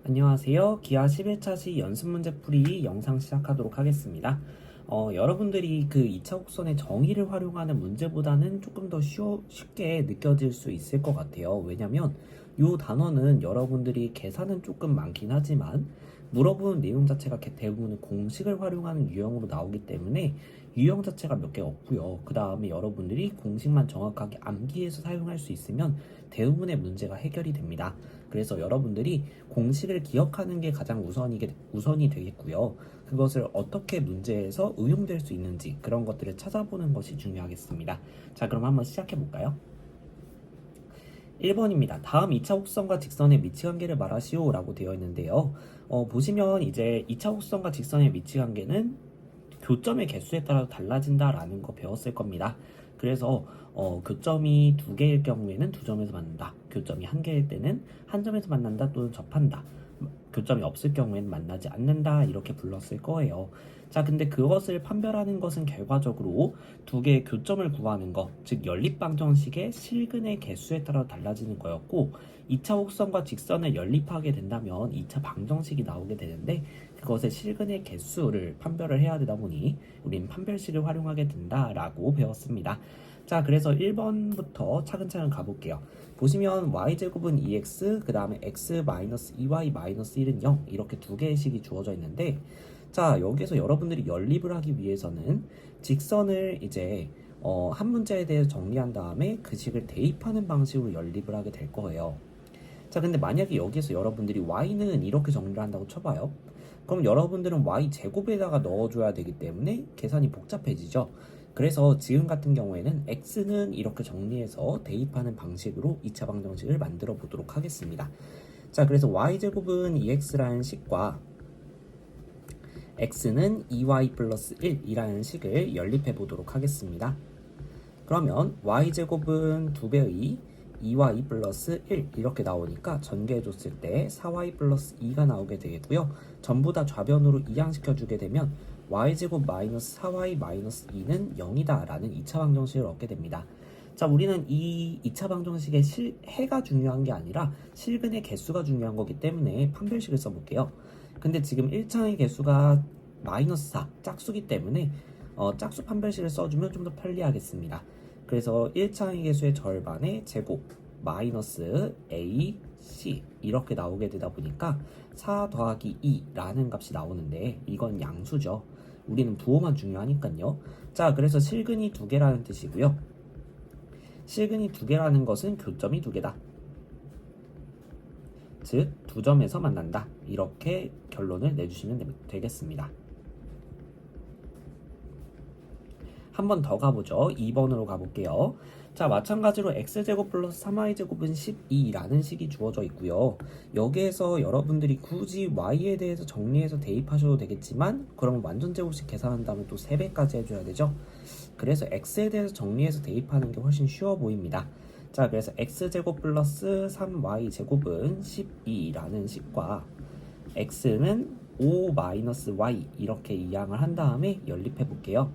안녕하세요. 기아 11차 시 연습 문제 풀이 영상 시작하도록 하겠습니다. 여러분들이 그 2차 곡선의 정의를 활용하는 문제보다는 조금 더 쉽게 느껴질 수 있을 것 같아요. 왜냐면 이 단어는 여러분들이 계산은 조금 많긴 하지만 물어보는 내용 자체가 대부분 공식을 활용하는 유형으로 나오기 때문에 유형 자체가 몇 개 없고요. 그 다음에 여러분들이 공식만 정확하게 암기해서 사용할 수 있으면 대부분의 문제가 해결이 됩니다. 그래서 여러분들이 공식을 기억하는 게 가장 우선이 되겠고요. 그것을 어떻게 문제에서 응용될 수 있는지 그런 것들을 찾아보는 것이 중요하겠습니다. 자, 그럼 한번 시작해 볼까요? 1번입니다. 다음 2차 곡선과 직선의 미치관계를 말하시오 라고 되어 있는데요. 보시면 이제 2차 곡선과 직선의 미치관계는 교점의 개수에 따라 달라진다라는 거 배웠을 겁니다. 그래서 교점이 두 개일 경우에는 두 점에서 만난다. 교점이 한 개일 때는 한 점에서 만난다 또는 접한다. 교점이 없을 경우에는 만나지 않는다 이렇게 불렀을 거예요. 자, 근데 그것을 판별하는 것은 결과적으로 두 개의 교점을 구하는 것, 즉 연립방정식의 실근의 개수에 따라 달라지는 거였고 2차 곡선과 직선을 연립하게 된다면 2차 방정식이 나오게 되는데 그것의 실근의 개수를 판별을 해야 되다 보니 우린 판별식을 활용하게 된다라고 배웠습니다. 자, 그래서 1번부터 차근차근 가볼게요. 보시면 y제곱은 2x, 그 다음에 x-2y-1은 0 이렇게 두 개의 식이 주어져 있는데 자, 여기서 여러분들이 연립을 하기 위해서는 직선을 이제 한 문제에 대해서 정리한 다음에 그 식을 대입하는 방식으로 연립을 하게 될 거예요. 자, 근데 만약에 여기서 여러분들이 y는 이렇게 정리를 한다고 쳐봐요. 그럼 여러분들은 y제곱에다가 넣어줘야 되기 때문에 계산이 복잡해지죠. 그래서 지금 같은 경우에는 x는 이렇게 정리해서 대입하는 방식으로 2차 방정식을 만들어 보도록 하겠습니다. 자, 그래서 y제곱은 2x라는 식과 x는 2y 플러스 1이라는 식을 연립해 보도록 하겠습니다. 그러면 y제곱은 2배의 2y 플러스 1 이렇게 나오니까 전개해줬을 때 4y 플러스 2가 나오게 되겠고요. 전부 다 좌변으로 이항시켜 주게 되면 y제곱 마이너스 4y 마이너스 2는 0이다 라는 2차 방정식을 얻게 됩니다. 자, 우리는 이 2차 방정식의 해가 중요한 게 아니라 실근의 개수가 중요한 거기 때문에 판별식을 써볼게요. 근데 지금 1차의 개수가 마이너스 4 짝수기 때문에 짝수 판별식을 써주면 좀 더 편리하겠습니다. 그래서 1차의 개수의 절반의 제곱 마이너스 a, c 이렇게 나오게 되다 보니까 4 더하기 2라는 값이 나오는데 이건 양수죠. 우리는 부호만 중요하니까요. 자, 그래서 실근이 두 개라는 뜻이고요. 실근이 두 개라는 것은 교점이 두 개다. 즉, 두 점에서 만난다. 이렇게 결론을 내주시면 되겠습니다. 한 번 더 가보죠. 2번으로 가볼게요. 자, 마찬가지로 x제곱 플러스 3y제곱은 12라는 식이 주어져 있고요. 여기에서 여러분들이 굳이 y에 대해서 정리해서 대입하셔도 되겠지만 그러면 완전제곱식 계산한다면 또 3배까지 해줘야 되죠. 그래서 x에 대해서 정리해서 대입하는 게 훨씬 쉬워 보입니다. 자, 그래서 x제곱 플러스 3y제곱은 12라는 식과 x는 5-y 이렇게 이항을 한 다음에 연립해 볼게요.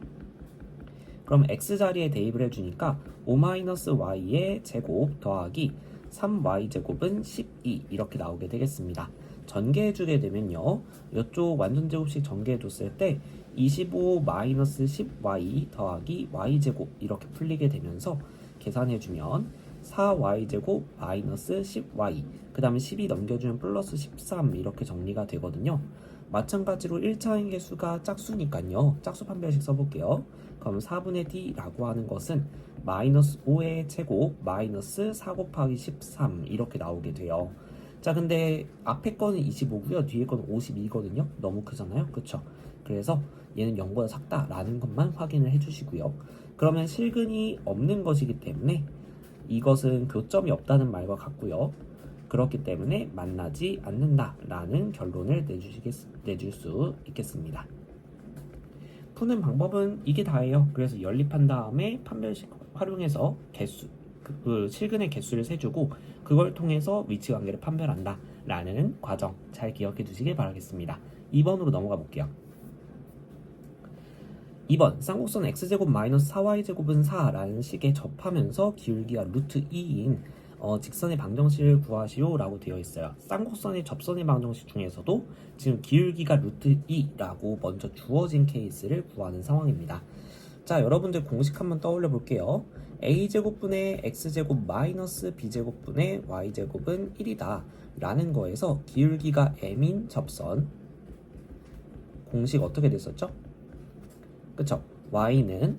그럼 x자리에 대입을 해주니까 5-y의 제곱 더하기 3y제곱은 12 이렇게 나오게 되겠습니다. 전개해주게 되면요. 이쪽 완전제곱식 전개해줬을 때 25-10y 더하기 y제곱 이렇게 풀리게 되면서 계산해주면 4y제곱 마이너스 10y 그 다음에 12 넘겨주면 플러스 13 이렇게 정리가 되거든요. 마찬가지로 1차의 개수가 짝수니까요. 짝수 판별식 써볼게요. 그럼 4분의 d라고 하는 것은 마이너스 5의 제곱 마이너스 4 곱하기 13 이렇게 나오게 돼요. 자, 근데 앞에 거는 25고요. 뒤에 거는 52거든요. 너무 크잖아요. 그쵸? 그래서 얘는 0보다 작다라는 것만 확인을 해주시고요. 그러면 실근이 없는 것이기 때문에 이것은 교점이 없다는 말과 같고요. 그렇기 때문에 만나지 않는다라는 결론을 내줄 수 있겠습니다. 푸는 방법은 이게 다예요. 그래서 연립한 다음에 판별식 활용해서 실근의 개수를 세주고 그걸 통해서 위치관계를 판별한다 라는 과정 잘 기억해 두시길 바라겠습니다. 2번으로 넘어가 볼게요. 2번 쌍곡선 x제곱 마이너스 4y제곱은 4라는 식에 접하면서 기울기가 루트 2인 직선의 방정식을 구하시오 라고 되어 있어요. 쌍곡선의 접선의 방정식 중에서도 지금 기울기가 루트 2라고 먼저 주어진 케이스를 구하는 상황입니다. 자, 여러분들 공식 한번 떠올려 볼게요. a제곱분의 x제곱 마이너스 b제곱분의 y제곱은 1이다 라는 거에서 기울기가 m인 접선 공식 어떻게 됐었죠? 그쵸? y는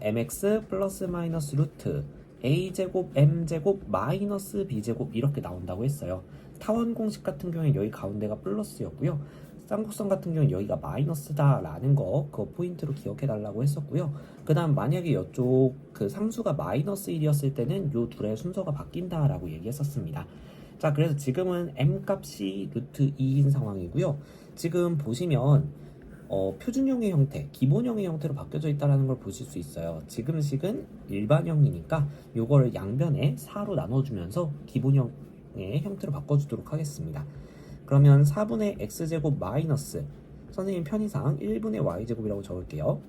mx 플러스 마이너스 루트 a제곱 m제곱 마이너스 b제곱 이렇게 나온다고 했어요. 타원 공식 같은 경우에 여기 가운데가 플러스였고요. 쌍곡선 같은 경우는 여기가 마이너스다 라는 거 그거 포인트로 기억해 달라고 했었고요. 그 다음 만약에 이쪽 그 상수가 마이너스 1이었을 때는 요 둘의 순서가 바뀐다 라고 얘기했었습니다. 자, 그래서 지금은 m 값이 루트 2인 상황이고요. 지금 보시면 표준형의 형태, 기본형의 형태로 바뀌어져 있다는 걸 보실 수 있어요. 지금 식은 일반형이니까 요거를 양변에 4로 나눠주면서 기본형의 형태로 바꿔주도록 하겠습니다. 그러면 4분의 x제곱 마이너스 선생님 편의상 1분의 y제곱이라고 적을게요.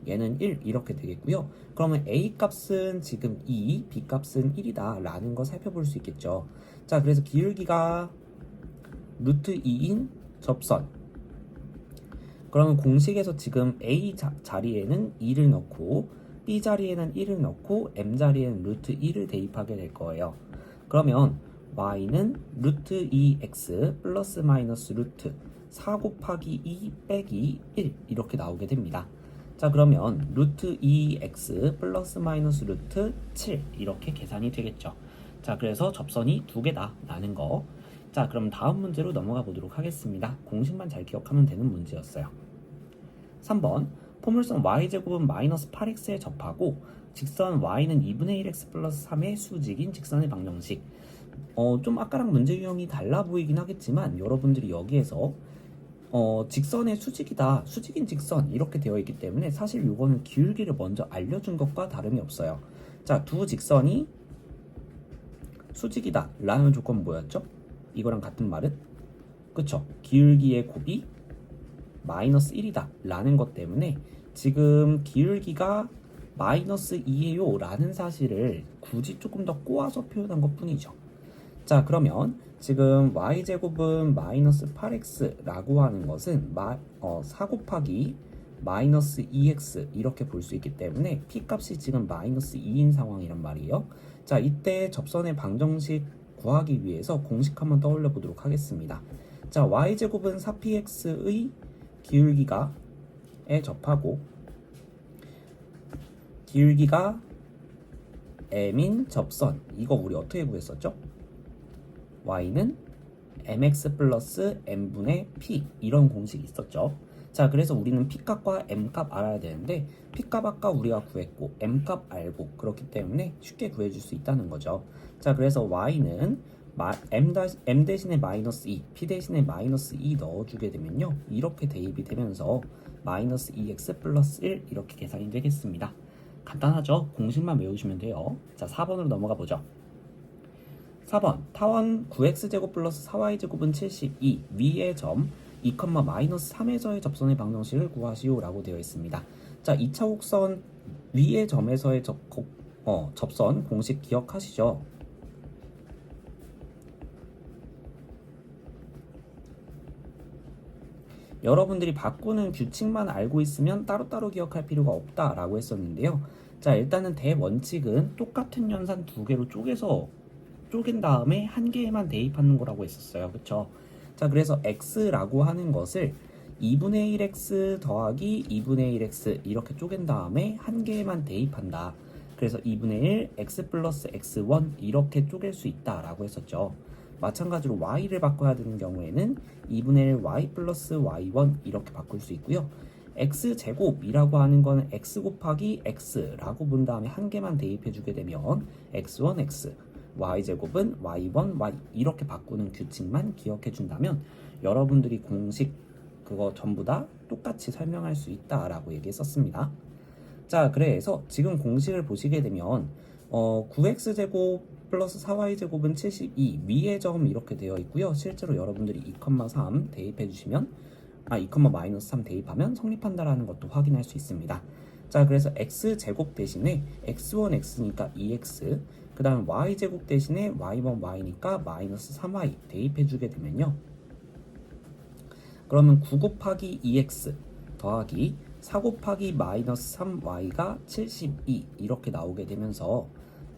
얘는 1 이렇게 되겠고요. 그러면 a 값은 지금 2, b 값은 1이다 라는 거 살펴볼 수 있겠죠. 자, 그래서 기울기가 루트 2인 접선, 그러면 공식에서 지금 a 자리에는 2를 넣고 b 자리에는 1을 넣고 m 자리에는 루트 2를 대입하게 될 거예요. 그러면 y는 루트 2x 플러스 마이너스 루트 4 곱하기 2 빼기 1 이렇게 나오게 됩니다. 자, 그러면 루트 2x 플러스 마이너스 루트 7 이렇게 계산이 되겠죠. 자, 그래서 접선이 두 개다 라는 거. 자, 그럼 다음 문제로 넘어가 보도록 하겠습니다. 공식만 잘 기억하면 되는 문제였어요. 3번 포물선 y제곱은 마이너스 8x에 접하고 직선 y는 2분의 1x 플러스 3의 수직인 직선의 방정식. 좀 아까랑 문제 유형이 달라 보이긴 하겠지만 여러분들이 여기에서 직선의 수직이다, 수직인 직선 이렇게 되어 있기 때문에 사실 이거는 기울기를 먼저 알려준 것과 다름이 없어요. 자, 두 직선이 수직이다 라는 조건 뭐였죠? 이거랑 같은 말은? 그쵸? 기울기의 곱이 마이너스 1이다 라는 것 때문에 지금 기울기가 마이너스 2예요 라는 사실을 굳이 조금 더 꼬아서 표현한 것 뿐이죠. 자, 그러면 지금 y제곱은 마이너스 8x 라고 하는 것은 4 곱하기 마이너스 2x 이렇게 볼 수 있기 때문에 p값이 지금 마이너스 2인 상황이란 말이에요. 자, 이때 접선의 방정식 구하기 위해서 공식 한번 떠올려 보도록 하겠습니다. 자, y제곱은 4px의 기울기가 에 접하고 기울기가 m인 접선, 이거 우리 어떻게 구했었죠? y는 mx 플러스 m분의 p 이런 공식이 있었죠. 자, 그래서 우리는 p값과 m값 알아야 되는데 p값 아까 우리가 구했고 m값 알고 그렇기 때문에 쉽게 구해줄 수 있다는 거죠. 자, 그래서 y는 m 대신에 마이너스 2, p 대신에 마이너스 2 넣어주게 되면요 이렇게 대입이 되면서 마이너스 2x 플러스 1 이렇게 계산이 되겠습니다. 간단하죠? 공식만 외우시면 돼요. 자, 4번으로 넘어가 보죠. 4번 타원 9x제곱 플러스 4y제곱은 72 위의 점 2, 마이너스 3에서의 접선의 방정식을 구하시오 라고 되어 있습니다. 자, 2차 곡선 위의 점에서의 접선 공식 기억하시죠? 여러분들이 바꾸는 규칙만 알고 있으면 따로따로 기억할 필요가 없다라고 했었는데요. 자, 일단은 대원칙은 똑같은 연산 두 개로 쪼갠 다음에 한 개에만 대입하는 거라고 했었어요. 그쵸? 자, 그래서 x라고 하는 것을 2분의 1x 더하기 2분의 1x 이렇게 쪼갠 다음에 한 개에만 대입한다. 그래서 2분의 1 x 플러스 x1 이렇게 쪼갤 수 있다라고 했었죠. 마찬가지로 y를 바꿔야 되는 경우에는 2분의 1 y 플러스 y1 이렇게 바꿀 수 있고요. x제곱이라고 하는 거는 x 곱하기 x라고 본 다음에 한 개만 대입해 주게 되면 x1 x, y제곱은 y1 y 이렇게 바꾸는 규칙만 기억해 준다면 여러분들이 공식 그거 전부 다 똑같이 설명할 수 있다라고 얘기했었습니다. 자, 그래서 지금 공식을 보시게 되면 9x제곱 플러스 4y제곱은 72 위의 점 이렇게 되어 있고요. 실제로 여러분들이 2,3 대입해 주시면 2,-3 대입하면 성립한다라는 것도 확인할 수 있습니다. 자, 그래서 x제곱 대신에 x1 x니까 2x 그 다음에 y제곱 대신에 y1 y니까 마이너스 3y 대입해주게 되면요. 그러면 9 곱하기 2x 더하기 4 곱하기 마이너스 3y가 72 이렇게 나오게 되면서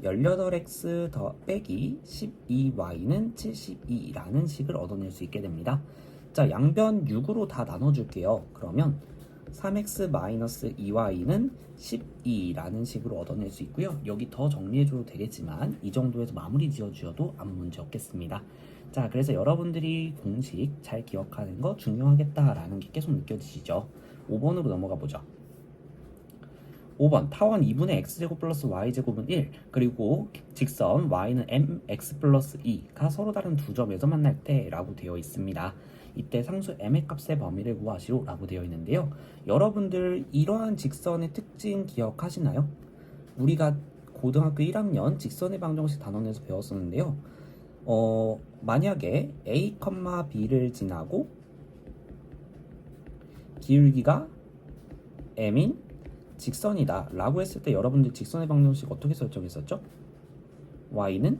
18x 더 빼기 12y는 72라는 식을 얻어낼 수 있게 됩니다. 자, 양변 6으로 다 나눠줄게요. 그러면 3x 마이너스 2y는 12라는 식으로 얻어낼 수 있고요. 여기 더 정리해줘도 되겠지만 이 정도에서 마무리 지어주셔도 아무 문제 없겠습니다. 자, 그래서 여러분들이 공식 잘 기억하는 거 중요하겠다라는 게 계속 느껴지시죠? 5번으로 넘어가 보죠. 5번 타원 2분의 x제곱 플러스 y제곱은 1 그리고 직선 y는 mx 플러스 2가 서로 다른 두 점에서 만날 때 라고 되어 있습니다. 이때 상수 m의 값의 범위를 구하시오 라고 되어 있는데요. 여러분들 이러한 직선의 특징 기억하시나요? 우리가 고등학교 1학년 직선의 방정식 단원에서 배웠었는데요. 만약에 a, b를 지나고 기울기가 m인 직선이다 라고 했을 때 여러분들 직선의 방정식 어떻게 설정했었죠? y는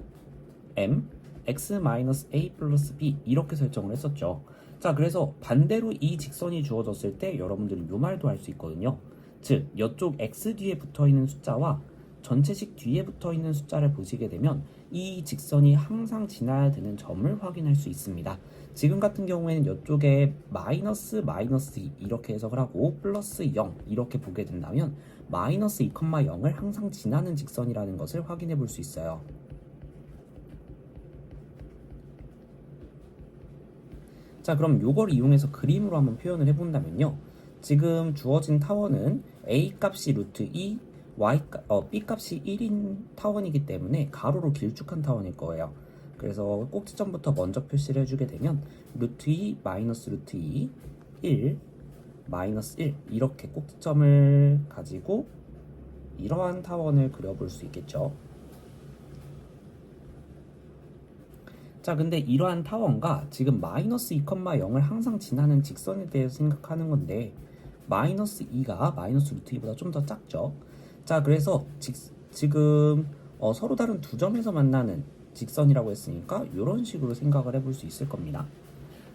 m x-a 플러스 b 이렇게 설정을 했었죠. 자, 그래서 반대로 이 직선이 주어졌을 때 여러분들은 요 말도 할 수 있거든요. 즉 이쪽 x 뒤에 붙어있는 숫자와 전체식 뒤에 붙어있는 숫자를 보시게 되면 이 직선이 항상 지나야 되는 점을 확인할 수 있습니다. 지금 같은 경우에는 이쪽에 마이너스 2 이렇게 해석을 하고 플러스 0 이렇게 보게 된다면 마이너스 2, 0을 항상 지나는 직선이라는 것을 확인해 볼 수 있어요. 자, 그럼 요걸 이용해서 그림으로 한번 표현을 해본다면요. 지금 주어진 타원은 a 값이 루트 2, b 값이 1인 타원이기 때문에 가로로 길쭉한 타원일 거예요. 그래서 꼭지점부터 먼저 표시를 해주게 되면 루트 2 마이너스 루트 2 1 마이너스 1 이렇게 꼭지점을 가지고 이러한 타원을 그려볼 수 있겠죠. 자, 근데 이러한 타원과 지금 마이너스 2, 0을 항상 지나는 직선에 대해서 생각하는 건데 마이너스 2가 마이너스 루트 2보다 좀 더 작죠. 자, 그래서 지금 서로 다른 두 점에서 만나는 직선이라고 했으니까 이런 식으로 생각을 해볼 수 있을 겁니다.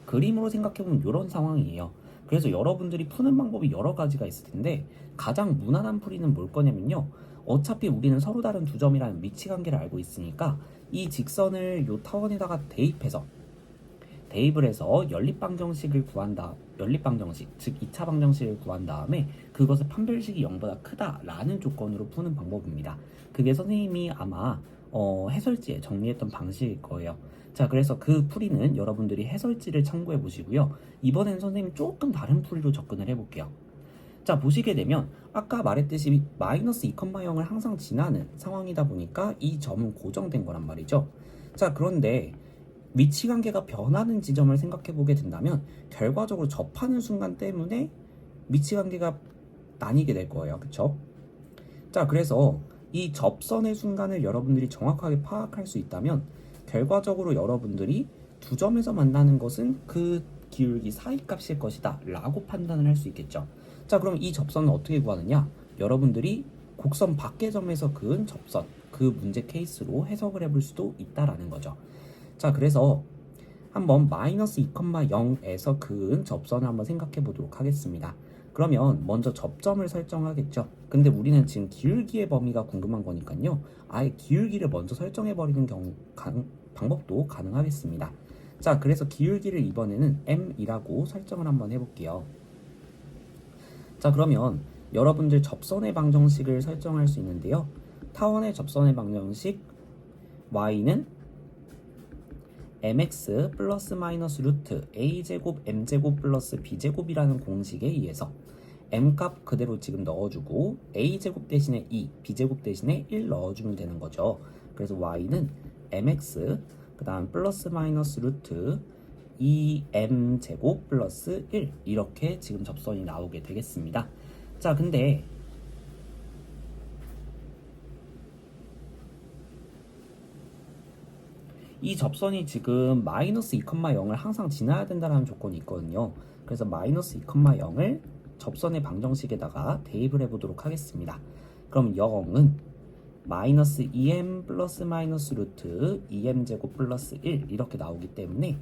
그림으로 생각해보면 이런 상황이에요. 그래서 여러분들이 푸는 방법이 여러 가지가 있을 텐데 가장 무난한 풀이는 뭘 거냐면요. 어차피 우리는 서로 다른 두 점이라는 위치관계를 알고 있으니까 이 직선을 요 타원에다가 대입을 해서 연립방정식을 연립방정식, 즉 2차 방정식을 구한 다음에 그것의 판별식이 0보다 크다라는 조건으로 푸는 방법입니다. 그게 선생님이 아마 해설지에 정리했던 방식일 거예요. 자, 그래서 그 풀이는 여러분들이 해설지를 참고해 보시고요. 이번엔 선생님이 조금 다른 풀이로 접근을 해볼게요. 자, 보시게 되면 아까 말했듯이 마이너스 2, 0을 항상 지나는 상황이다 보니까 이 점은 고정된 거란 말이죠. 자, 그런데 위치관계가 변하는 지점을 생각해 보게 된다면 결과적으로 접하는 순간 때문에 위치관계가 나뉘게 될 거예요. 그쵸? 자, 그래서 이 접선의 순간을 여러분들이 정확하게 파악할 수 있다면 결과적으로 여러분들이 두 점에서 만나는 것은 그 기울기 사이값일 것이다 라고 판단을 할 수 있겠죠. 자, 그럼 이 접선은 어떻게 구하느냐? 여러분들이 곡선 밖의 점에서 그은 접선, 그 문제 케이스로 해석을 해볼 수도 있다라는 거죠. 자, 그래서 한번 마이너스 2, 0에서 그은 접선을 한번 생각해 보도록 하겠습니다. 그러면 먼저 접점을 설정하겠죠. 근데 우리는 지금 기울기의 범위가 궁금한 거니까요. 아예 기울기를 먼저 설정해 버리는 방법도 가능하겠습니다. 자, 그래서 기울기를 이번에는 m이라고 설정을 한번 해볼게요. 자, 그러면 여러분들 접선의 방정식을 설정할 수 있는데요. 타원의 접선의 방정식 y는 mx 플러스 마이너스 루트 a제곱 m제곱 플러스 b제곱이라는 공식에 의해서 m값 그대로 지금 넣어주고 a제곱 대신에 2, b제곱 대신에 1 넣어주면 되는 거죠. 그래서 y는 mx 그 다음 플러스 마이너스 루트 2m제곱 플러스 1 이렇게 지금 접선이 나오게 되겠습니다. 자, 근데 이 접선이 지금 마이너스 2, 0을 항상 지나야 된다는 조건이 있거든요. 그래서 마이너스 2, 0을 접선의 방정식에다가 대입을 해보도록 하겠습니다. 그럼 0은 마이너스 2m 플러스 마이너스 루트 2m 제곱 플러스 1 이렇게 나오기 때문에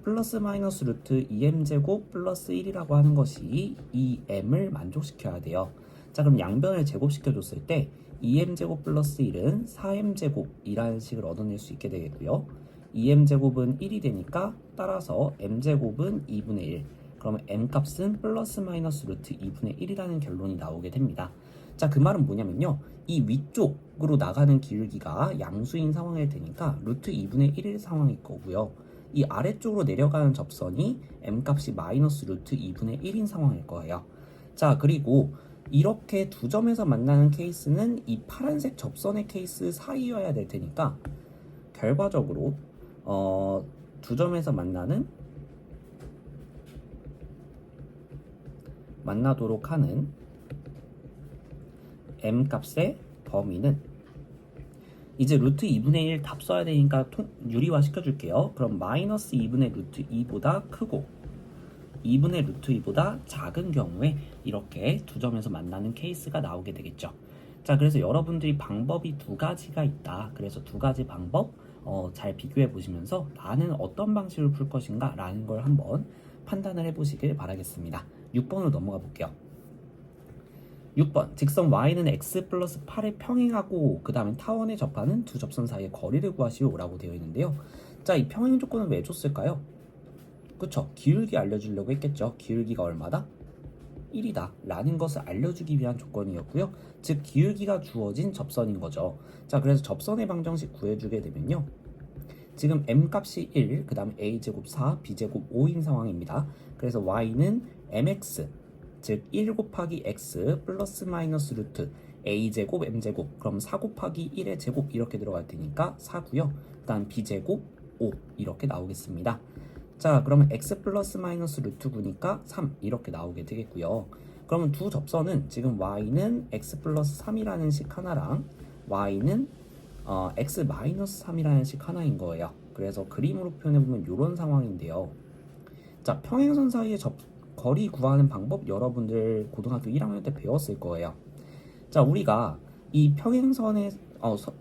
플러스 마이너스 루트 2m 제곱 플러스 1이라고 하는 것이 2m을 만족시켜야 돼요. 자, 그럼 양변을 제곱시켜 줬을 때 2m 제곱 플러스 1은 4m 제곱이라는 식을 얻어낼 수 있게 되겠고요. 2m 제곱은 1이 되니까 따라서 m 제곱은 2분의 1. 그러면 m 값은 플러스 마이너스 루트 2분의 1이라는 결론이 나오게 됩니다. 자, 그 말은 뭐냐면요. 이 위쪽으로 나가는 기울기가 양수인 상황일 테니까 루트 2분의 1일 상황일 거고요. 이 아래쪽으로 내려가는 접선이 m 값이 마이너스 루트 2분의 1인 상황일 거예요. 자, 그리고 이렇게 두 점에서 만나는 케이스는 이 파란색 접선의 케이스 사이여야 될 테니까 결과적으로 두 점에서 만나도록 하는 m 값의 범위는 이제 루트 2분의 1 답 써야 되니까 유리화 시켜줄게요. 그럼 마이너스 2분의 루트 2보다 크고 2분의 루트 2보다 작은 경우에 이렇게 두 점에서 만나는 케이스가 나오게 되겠죠. 자, 그래서 여러분들이 방법이 두 가지가 있다. 그래서 두 가지 방법 잘 비교해 보시면서 나는 어떤 방식으로 풀 것인가 라는 걸 한번 판단을 해 보시길 바라겠습니다. 6번으로 넘어가 볼게요. 6번 직선 y는 x 플러스 8에 평행하고 그 다음에 타원에 접하는 두 접선 사이의 거리를 구하시오 라고 되어 있는데요. 자, 이 평행 조건은 왜 줬을까요? 그쵸, 기울기 알려주려고 했겠죠. 기울기가 얼마다? 1이다 라는 것을 알려주기 위한 조건이었고요. 즉 기울기가 주어진 접선인 거죠. 자, 그래서 접선의 방정식 구해주게 되면요, 지금 m 값이 1, 그 다음에 a제곱 4, b제곱 5인 상황입니다. 그래서 y는 mx, 즉 1 곱하기 x 플러스 마이너스 루트 a제곱 m제곱, 그럼 4 곱하기 1의 제곱 이렇게 들어갈 테니까 4고요. 그 다음 b제곱 5 이렇게 나오겠습니다. 자, 그러면 x 플러스 마이너스 루트 9니까 3 이렇게 나오게 되겠고요. 그러면 두 접선은 지금 y는 x 플러스 3이라는 식 하나랑 y는 x 마이너스 3이라는 식 하나인 거예요. 그래서 그림으로 표현해보면 이런 상황인데요. 자, 평행선 사이의 거리 구하는 방법 여러분들 고등학교 1학년 때 배웠을 거예요. 자, 우리가 이 평행선의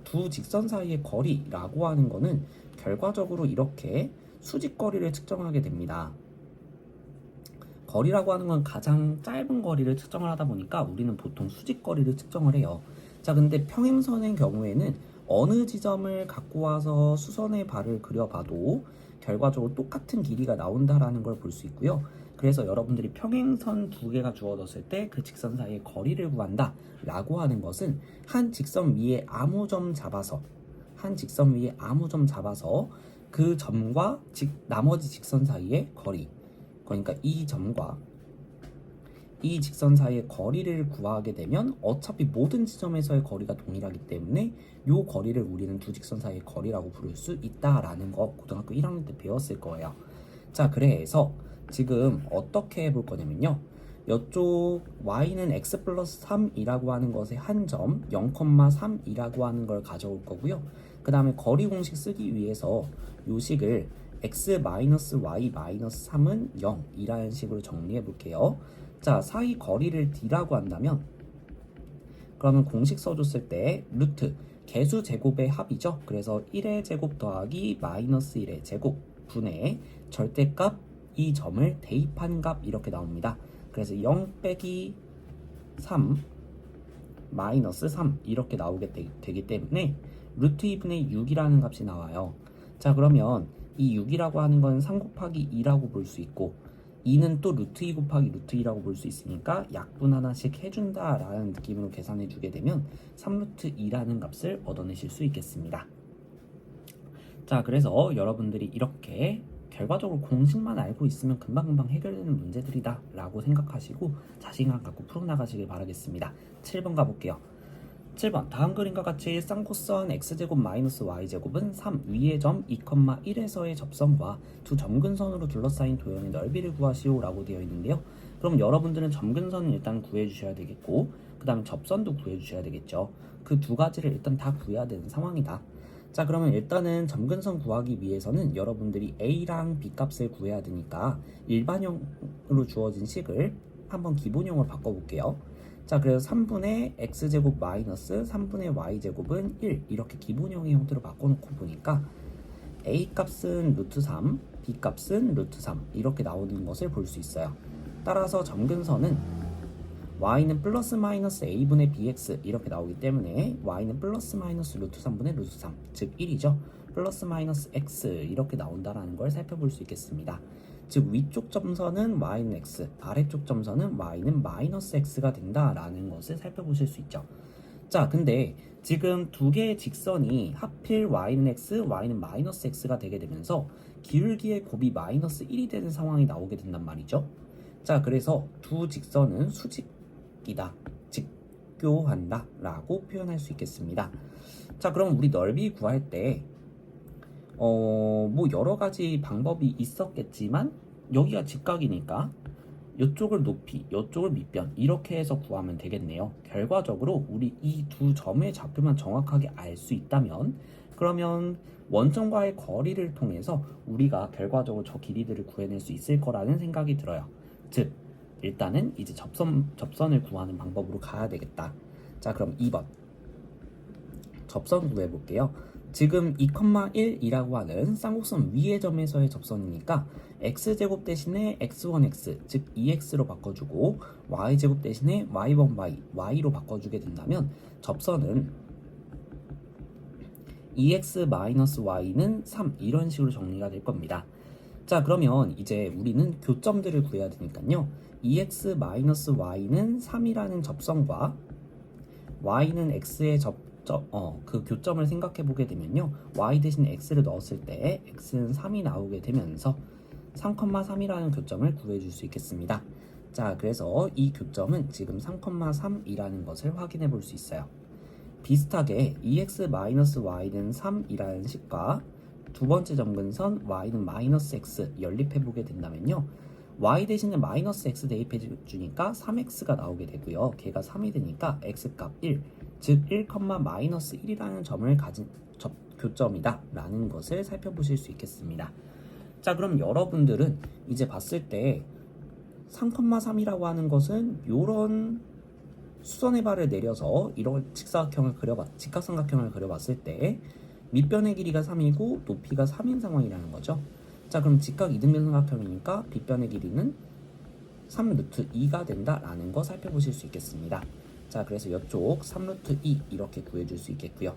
두 직선 사이의 거리라고 하는 거는 결과적으로 이렇게 수직거리를 측정하게 됩니다. 거리라고 하는 건 가장 짧은 거리를 측정을 하다 보니까 우리는 보통 수직거리를 측정을 해요. 자, 근데 평행선의 경우에는 어느 지점을 갖고 와서 수선의 발을 그려봐도 결과적으로 똑같은 길이가 나온다라는 걸 볼 수 있고요. 그래서 여러분들이 평행선 두 개가 주어졌을 때 그 직선 사이의 거리를 구한다 라고 하는 것은 한 직선 위에 아무 점 잡아서 그 점과 나머지 직선 사이의 거리, 그러니까 이 점과 이 직선 사이의 거리를 구하게 되면 어차피 모든 지점에서의 거리가 동일하기 때문에 이 거리를 우리는 두 직선 사이의 거리라고 부를 수 있다라는 거 고등학교 1학년 때 배웠을 거예요. 자, 그래서 지금 어떻게 해볼 거냐면요, 이쪽 y는 x 플러스 3이라고 하는 것의 한 점 0,3이라고 하는 걸 가져올 거고요. 그 다음에 거리 공식 쓰기 위해서 요 식을 x 마이너스 y 마이너스 3은 0이라는 식으로 정리해 볼게요. 자, 사이 거리를 d라고 한다면 그러면 공식 써줬을 때 루트 개수 제곱의 합이죠. 그래서 1의 제곱 더하기 마이너스 1의 제곱 분의 절대값 이 점을 대입한 값 이렇게 나옵니다. 그래서 0 빼기 3 마이너스 3 이렇게 나오게 되기 때문에 루트 2분의 6이라는 값이 나와요. 자, 그러면 이 6이라고 하는 건 3 곱하기 2라고 볼 수 있고 2는 또 루트 2 곱하기 루트 2라고 볼 수 있으니까 약분 하나씩 해준다 라는 느낌으로 계산해 주게 되면 3루트 2라는 값을 얻어내실 수 있겠습니다. 자, 그래서 여러분들이 이렇게 결과적으로 공식만 알고 있으면 금방금방 해결되는 문제들이다 라고 생각하시고 자신감 갖고 풀어나가시길 바라겠습니다. 7번 가볼게요. 7번 다음 그림과 같이 쌍코선 x제곱 마이너스 y제곱은 3 위의 점 2,1에서의 접선과 두 점근선으로 둘러싸인 도형의 넓이를 구하시오 라고 되어 있는데요. 그럼 여러분들은 점근선은 일단 구해주셔야 되겠고 그 다음에 접선도 구해주셔야 되겠죠. 그 두 가지를 일단 다 구해야 되는 상황이다. 자, 그러면 일단은 점근선 구하기 위해서는 여러분들이 a랑 b 값을 구해야 되니까 일반형으로 주어진 식을 한번 기본형으로 바꿔볼게요. 자, 그래서 3분의 x제곱 마이너스 3분의 y제곱은 1 이렇게 기본형의 형태로 바꿔놓고 보니까 a 값은 루트 3, b 값은 루트 3 이렇게 나오는 것을 볼 수 있어요. 따라서 점근선은 y는 플러스 마이너스 a분의 bx 이렇게 나오기 때문에 y는 플러스 마이너스 루트 3분의 루트 3 즉 1이죠. 플러스 마이너스 x 이렇게 나온다라는 걸 살펴볼 수 있겠습니다. 즉 위쪽 점선은 y는 x, 아래쪽 점선은 y는 마이너스 x가 된다라는 것을 살펴보실 수 있죠. 자, 근데 지금 두 개의 직선이 하필 y는 x, y는 마이너스 x가 되게 되면서 기울기의 곱이 마이너스 1이 되는 상황이 나오게 된단 말이죠. 자, 그래서 두 직선은 수직이다, 직교한다 라고 표현할 수 있겠습니다. 자, 그럼 우리 넓이 구할 때 뭐 여러 가지 방법이 있었겠지만 여기가 직각이니까 이쪽을 높이, 이쪽을 밑변 이렇게 해서 구하면 되겠네요. 결과적으로 우리 이 두 점의 좌표만 정확하게 알 수 있다면 그러면 원점과의 거리를 통해서 우리가 결과적으로 저 길이들을 구해낼 수 있을 거라는 생각이 들어요. 즉 일단은 이제 접선을 구하는 방법으로 가야 되겠다. 자, 그럼 2번 접선 구해 볼게요. 지금 2,1이라고 하는 쌍곡선 위의 점에서의 접선이니까 x제곱 대신에 x1x 즉 2x로 바꿔주고 y제곱 대신에 y1y y로 바꿔주게 된다면 접선은 2x-y는 3 이런 식으로 정리가 될 겁니다. 자, 그러면 이제 우리는 교점들을 구해야 되니까요. 2x-y는 3이라는 접선과 y는 x의 그 교점을 생각해 보게 되면요. y 대신 x를 넣었을 때 x는 3이 나오게 되면서 3,3이라는 교점을 구해줄 수 있겠습니다. 자, 그래서 이 교점은 지금 3,3이라는 것을 확인해 볼 수 있어요. 비슷하게 2x-y는 3이라는 식과 두 번째 점근선 y는 마이너스 x 연립해 보게 된다면요. y 대신에 마이너스 x 대입해 주니까 3x가 나오게 되고요. 걔가 3이 되니까 x값 1, 즉 1,-1이라는 점을 가진 교점이다 라는 것을 살펴보실 수 있겠습니다. 자, 그럼 여러분들은 이제 봤을 때 3,3이라고 하는 것은 요런 수선의 발을 내려서 이런 직각삼각형을 그려봤을 때 밑변의 길이가 3이고 높이가 3인 상황이라는 거죠. 자, 그럼 직각 이등변 삼각형이니까 빗변의 길이는 3루트 2가 된다라는 거 살펴보실 수 있겠습니다. 자, 그래서 이쪽 3루트 2 이렇게 구해줄 수 있겠고요.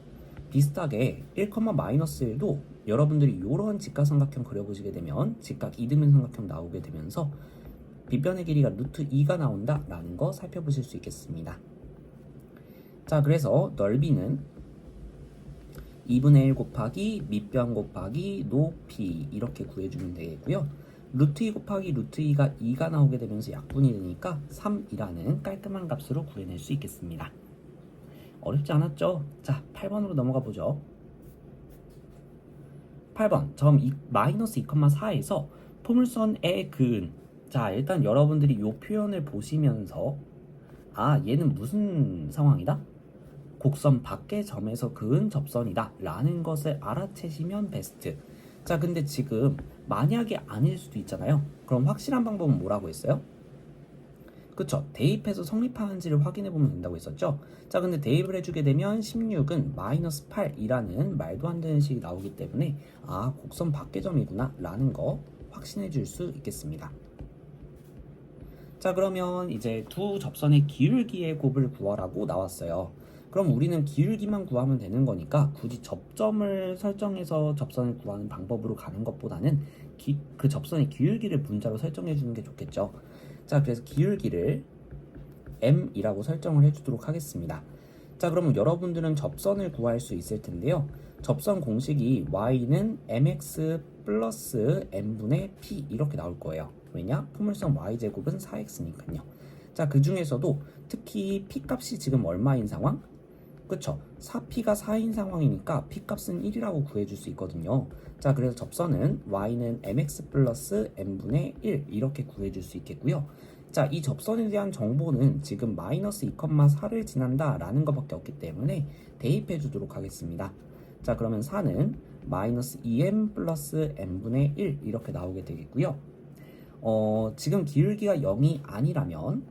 비슷하게 1,-1도 여러분들이 이런 직각삼각형 그려보시게 되면 직각 이등변 삼각형 나오게 되면서 빗변의 길이가 루트 2가 나온다라는 거 살펴보실 수 있겠습니다. 자, 그래서 넓이는 2분의 1 곱하기 밑변 곱하기 높이 이렇게 구해주면 되겠고요. 루트 2 곱하기 루트 2가 2가 나오게 되면서 약분이 되니까 3이라는 깔끔한 값으로 구해낼 수 있겠습니다. 어렵지 않았죠? 자, 8번으로 넘어가 보죠. 8번 점 마이너스 2,4에서 포물선의 그은. 자, 일단 여러분들이 이 표현을 보시면서 얘는 무슨 상황이다? 곡선 밖의 점에서 그은 접선이다 라는 것을 알아채시면 베스트. 자, 근데 지금 만약에 아닐 수도 있잖아요. 그럼 확실한 방법은 뭐라고 했어요? 그쵸, 대입해서 성립하는지를 확인해 보면 된다고 했었죠. 자, 근데 대입을 해주게 되면 16은 마이너스 8이라는 말도 안 되는 식이 나오기 때문에 곡선 밖의 점이구나 라는 거 확신해 줄 수 있겠습니다. 자, 그러면 이제 두 접선의 기울기의 곱을 구하라고 나왔어요. 그럼 우리는 기울기만 구하면 되는 거니까 굳이 접점을 설정해서 접선을 구하는 방법으로 가는 것보다는 그 접선의 기울기를 분자로 설정해 주는 게 좋겠죠. 자, 그래서 기울기를 m이라고 설정을 해주도록 하겠습니다. 자, 그러면 여러분들은 접선을 구할 수 있을 텐데요. 접선 공식이 y는 mx 플러스 m분의 p 이렇게 나올 거예요. 왜냐? 포물선 y제곱은 4x니까요. 자, 그 중에서도 특히 p 값이 지금 얼마인 상황? 그쵸? 4p가 4인 상황이니까 p 값은 1이라고 구해줄 수 있거든요. 자, 그래서 접선은 y는 mx 플러스 m분의 1 이렇게 구해줄 수 있겠고요. 자, 이 접선에 대한 정보는 지금 마이너스 2,4를 지난다 라는 것밖에 없기 때문에 대입해 주도록 하겠습니다. 자, 그러면 4는 마이너스 2m 플러스 m분의 1 이렇게 나오게 되겠고요. 지금 기울기가 0이 아니라면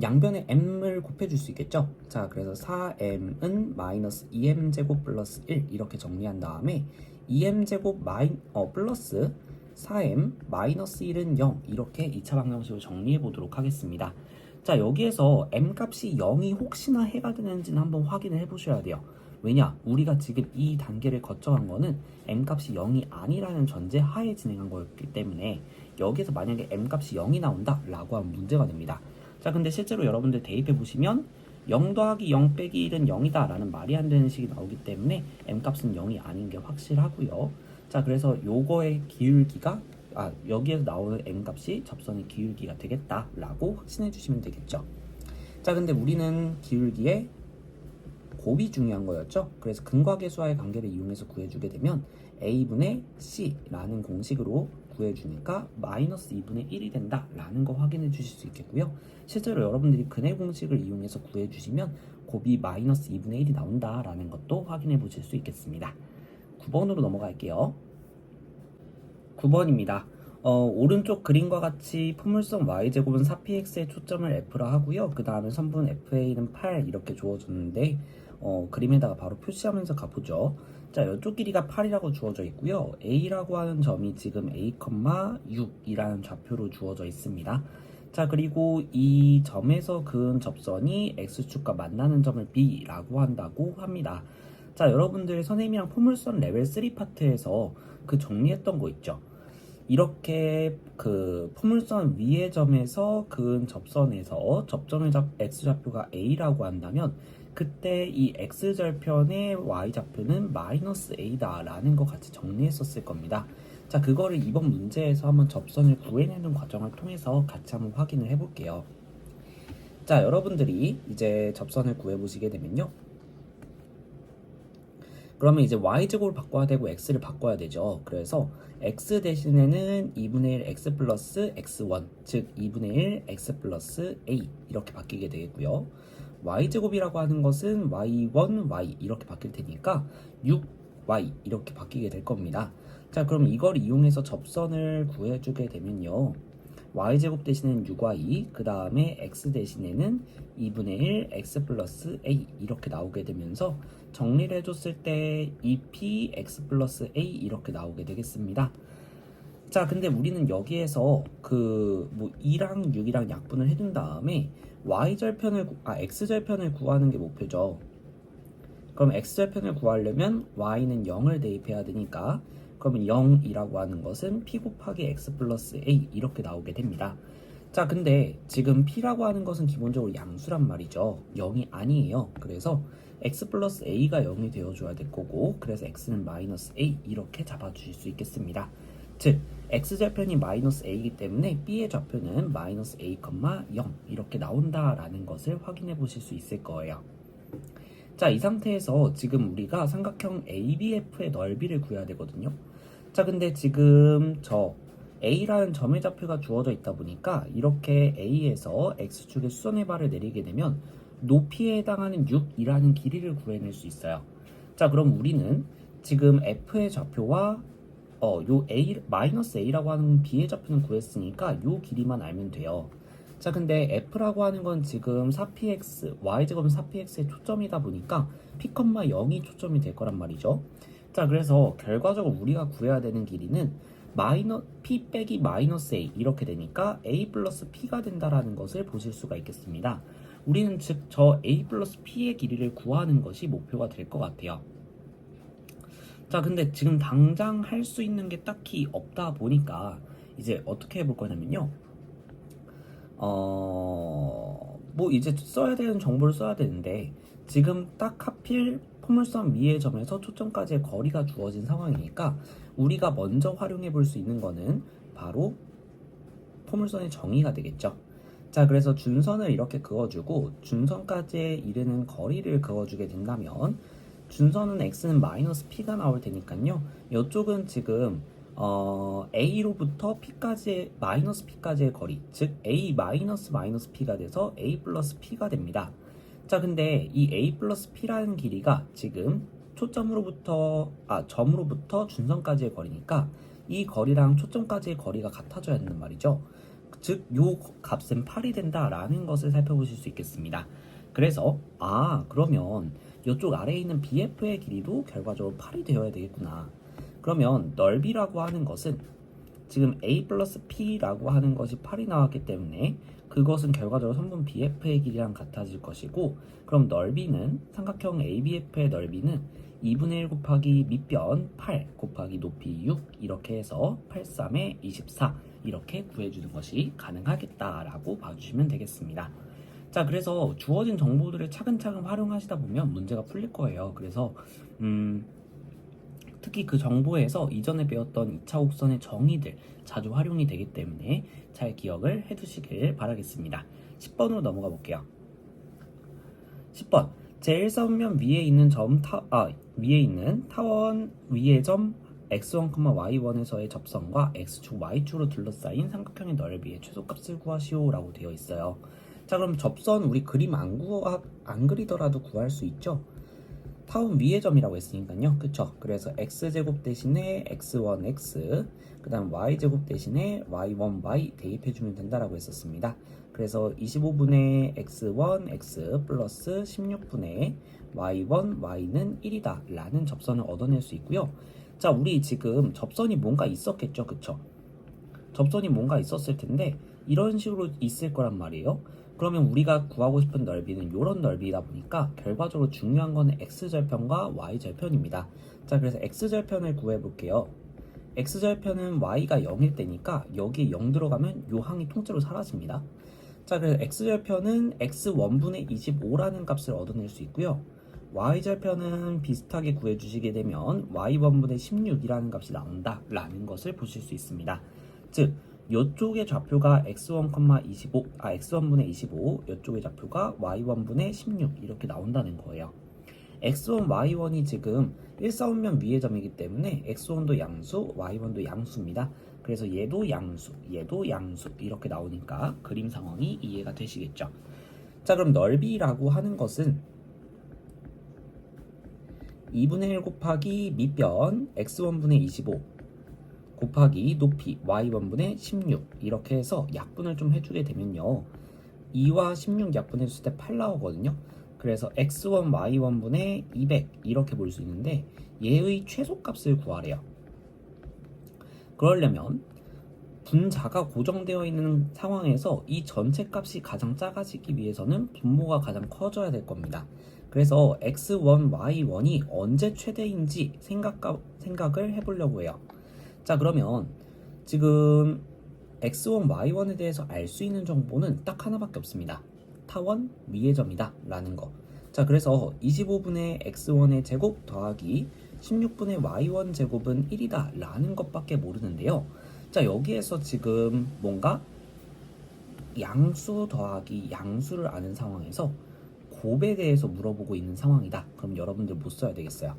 양변에 m을 곱해줄 수 있겠죠. 자, 그래서 4m은 마이너스 2m제곱 플러스 1 이렇게 정리한 다음에 2m제곱 플러스 4m 마이너스 1은 0 이렇게 2차 방정식으로 정리해 보도록 하겠습니다. 자, 여기에서 m값이 0이 혹시나 해가 되는지는 한번 확인을 해 보셔야 돼요. 왜냐? 우리가 지금 이 단계를 거쳐간 거는 m값이 0이 아니라는 전제 하에 진행한 거였기 때문에 여기에서 만약에 m값이 0이 나온다 라고 하면 문제가 됩니다. 자, 근데 실제로 여러분들 대입해 보시면 0 더하기 0 빼기 1은 0이다 라는 말이 안 되는 식이 나오기 때문에 m값은 0이 아닌 게 확실하고요. 자, 그래서 요거의 기울기가 여기에서 나오는 m값이 접선의 기울기가 되겠다 라고 확신해 주시면 되겠죠. 자, 근데 우리는 기울기의 곱이 중요한 거였죠. 그래서 근과계수와의 관계를 이용해서 구해주게 되면 a분의 c라는 공식으로 구해주니까 마이너스 2분의 1이 된다 라는 거 확인해 주실 수 있겠고요. 실제로 여러분들이 근의 공식을 이용해서 구해주시면 곱이 마이너스 2분의 1이 나온다 라는 것도 확인해 보실 수 있겠습니다. 9번으로 넘어갈게요. 9번입니다. 오른쪽 그림과 같이 포물선 y제곱은 4px에 초점을 f라 하고요. 그 다음에 선분 fa는 8 이렇게 주어졌는데 그림에다가 바로 표시하면서 가보죠. 자, 이쪽 길이가 8이라고 주어져 있고요. a라고 하는 점이 지금 a,6이라는 좌표로 주어져 있습니다. 자, 그리고 이 점에서 그은 접선이 x축과 만나는 점을 b라고 한다고 합니다. 자, 여러분들 선생님이랑 포물선 레벨 3 파트에서 그 정리했던 거 있죠? 이렇게 그 포물선 위의 점에서 그은 접선에서 접점의 x좌표가 a라고 한다면 그때 이 x절편의 y좌표는 마이너스 a다 라는 거 같이 정리했었을 겁니다. 자, 그거를 이번 문제에서 한번 접선을 구해내는 과정을 통해서 같이 한번 확인을 해볼게요. 자, 여러분들이 이제 접선을 구해보시게 되면요, 그러면 이제 y제곱을 바꿔야 되고 x를 바꿔야 되죠. 그래서 x 대신에는 2분의 1 x 플러스 x1, 즉 2분의 1 x 플러스 a 이렇게 바뀌게 되겠고요. y제곱이라고 하는 것은 y1, y 이렇게 바뀔 테니까 6y 이렇게 바뀌게 될 겁니다. 자, 그럼 이걸 이용해서 접선을 구해주게 되면요, y제곱 대신에는 6y, 그 다음에 x 대신에는 2분의 1 x 플러스 a 이렇게 나오게 되면서 정리를 해줬을 때 2p x 플러스 a 이렇게 나오게 되겠습니다. 자, 근데 우리는 여기에서 그 2랑 6이랑 약분을 해둔 다음에 x절편을 구하는 게 목표죠. 그럼 x절편을 구하려면 y는 0을 대입해야 되니까 그러면 0이라고 하는 것은 p 곱하기 x 플러스 a 이렇게 나오게 됩니다. 자, 근데 지금 p라고 하는 것은 기본적으로 양수란 말이죠. 0이 아니에요. 그래서 x 플러스 a가 0이 되어줘야 될 거고, 그래서 x는 마이너스 a 이렇게 잡아주실 수 있겠습니다. 즉 x절편이 마이너스 a이기 때문에 b의 좌표는 마이너스 a, 0 이렇게 나온다라는 것을 확인해 보실 수 있을 거예요. 자, 이 상태에서 지금 우리가 삼각형 ABF의 넓이를 구해야 되거든요. 자, 근데 지금 저 A라는 점의 좌표가 주어져 있다 보니까 이렇게 A에서 X축의 수선의 발을 내리게 되면 높이에 해당하는 6이라는 길이를 구해낼 수 있어요. 자, 그럼 우리는 지금 F의 좌표와 요 A, 마이너스 A라고 하는 B의 좌표는 구했으니까 요 길이만 알면 돼요. 자, 근데 F라고 하는 건 지금 4px, y제곱은 4px의 초점이다 보니까 p, 0이 초점이 될 거란 말이죠. 자, 그래서 결과적으로 우리가 구해야 되는 길이는 p 빼기 마이너스 a 이렇게 되니까 a 플러스 p가 된다라는 것을 보실 수가 있겠습니다. 우리는 즉 저 a 플러스 p의 길이를 구하는 것이 목표가 될 것 같아요. 자, 근데 지금 당장 할 수 있는 게 딱히 없다 보니까 이제 어떻게 해볼 거냐면요, 뭐 이제 써야 되는 정보를 써야 되는데 지금 딱 하필 포물선 위의 점에서 초점까지의 거리가 주어진 상황이니까 우리가 먼저 활용해 볼 수 있는 거는 바로 포물선의 정의가 되겠죠. 자, 그래서 준선을 이렇게 그어주고 준선까지 이르는 거리를 그어주게 된다면 준선은 x는 마이너스 p가 나올 테니까요, 이쪽은 지금 a로부터 p까지 마이너스 p까지의 거리, 즉 a 마이너스 p가 돼서 a 플러스 p가 됩니다. 자, 근데 이 a 플러스 p라는 길이가 지금 초점으로부터 점으로부터 준선까지의 거리니까 이 거리랑 초점까지의 거리가 같아져야 된단 말이죠. 즉, 요 값은 8이 된다라는 것을 살펴보실 수 있겠습니다. 그래서 그러면 이쪽 아래에 있는 BF의 길이도 결과적으로 8이 되어야 되겠구나. 그러면 넓이라고 하는 것은 지금 A 플러스 P라고 하는 것이 8이 나왔기 때문에 그것은 결과적으로 선분 BF의 길이랑 같아질 것이고, 그럼 넓이는 삼각형 ABF의 넓이는 2분의 1 곱하기 밑변 8 곱하기 높이 6 이렇게 해서 8, 3에 24 이렇게 구해주는 것이 가능하겠다라고 봐주시면 되겠습니다. 자, 그래서 주어진 정보들을 차근차근 활용하시다 보면 문제가 풀릴 거예요. 그래서 특히 그 정보에서 이전에 배웠던 2차 곡선의 정의들 자주 활용이 되기 때문에 잘 기억을 해두시길 바라겠습니다. 10번으로 넘어가 볼게요. 10번 제1사분면 위에 있는 위에 있는 타원 위의 점 x1, y1에서의 접선과 x축, y축으로 둘러싸인 삼각형의 넓이의 최소값을 구하시오 라고 되어 있어요. 자, 그럼 접선 우리 그림 안 그리더라도 구할 수 있죠? 타원 위의 점이라고 했으니까요. 그쵸? 그래서 x제곱 대신에 x1x 그 다음 y제곱 대신에 y1y 대입해주면 된다라고 했었습니다. 그래서 25분의 x1x 플러스 16분의 y1y는 1이다 라는 접선을 얻어낼 수 있고요. 자, 우리 지금 접선이 뭔가 있었겠죠? 그쵸? 접선이 뭔가 있었을 텐데 이런 식으로 있을 거란 말이에요. 그러면 우리가 구하고 싶은 넓이는 이런 넓이다 보니까 결과적으로 중요한 거는 x절편과 y절편입니다. 자, 그래서 x절편을 구해 볼게요. x절편은 y가 0일 때니까 여기에 0 들어가면 요 항이 통째로 사라집니다. 자, 그래서 x절편은 x1분의 25라는 값을 얻어낼 수 있고요. y절편은 비슷하게 구해주시게 되면 y1분의 16이라는 값이 나온다 라는 것을 보실 수 있습니다. 즉, 이쪽의 좌표가 x1, 25, x1분의 25, 이쪽의 좌표가 y1분의 16 이렇게 나온다는 거예요. x1, y1이 지금 1사분면 위의 점이기 때문에 x1도 양수, y1도 양수입니다. 그래서 얘도 양수, 얘도 양수 이렇게 나오니까 그림 상황이 이해가 되시겠죠. 자, 그럼 넓이라고 하는 것은 2분의 1 곱하기 밑변 x1분의 25 곱하기 높이 y1분의 16 이렇게 해서 약분을 좀 해주게 되면요, 2와 16 약분했을 때 8 나오거든요. 그래서 x1, y1분의 200 이렇게 볼 수 있는데 얘의 최소값을 구하래요. 그러려면 분자가 고정되어 있는 상황에서 이 전체 값이 가장 작아지기 위해서는 분모가 가장 커져야 될 겁니다. 그래서 x1, y1이 언제 최대인지 생각을 해보려고 해요. 자, 그러면 지금 x1, y1에 대해서 알 수 있는 정보는 딱 하나밖에 없습니다. 타원 위의 점이다 라는 거. 자, 그래서 25분의 x1의 제곱 더하기 16분의 y1 제곱은 1이다 라는 것밖에 모르는데요. 자, 여기에서 지금 뭔가 양수 더하기 양수를 아는 상황에서 곱에 대해서 물어보고 있는 상황이다. 그럼 여러분들 뭐 써야 되겠어요?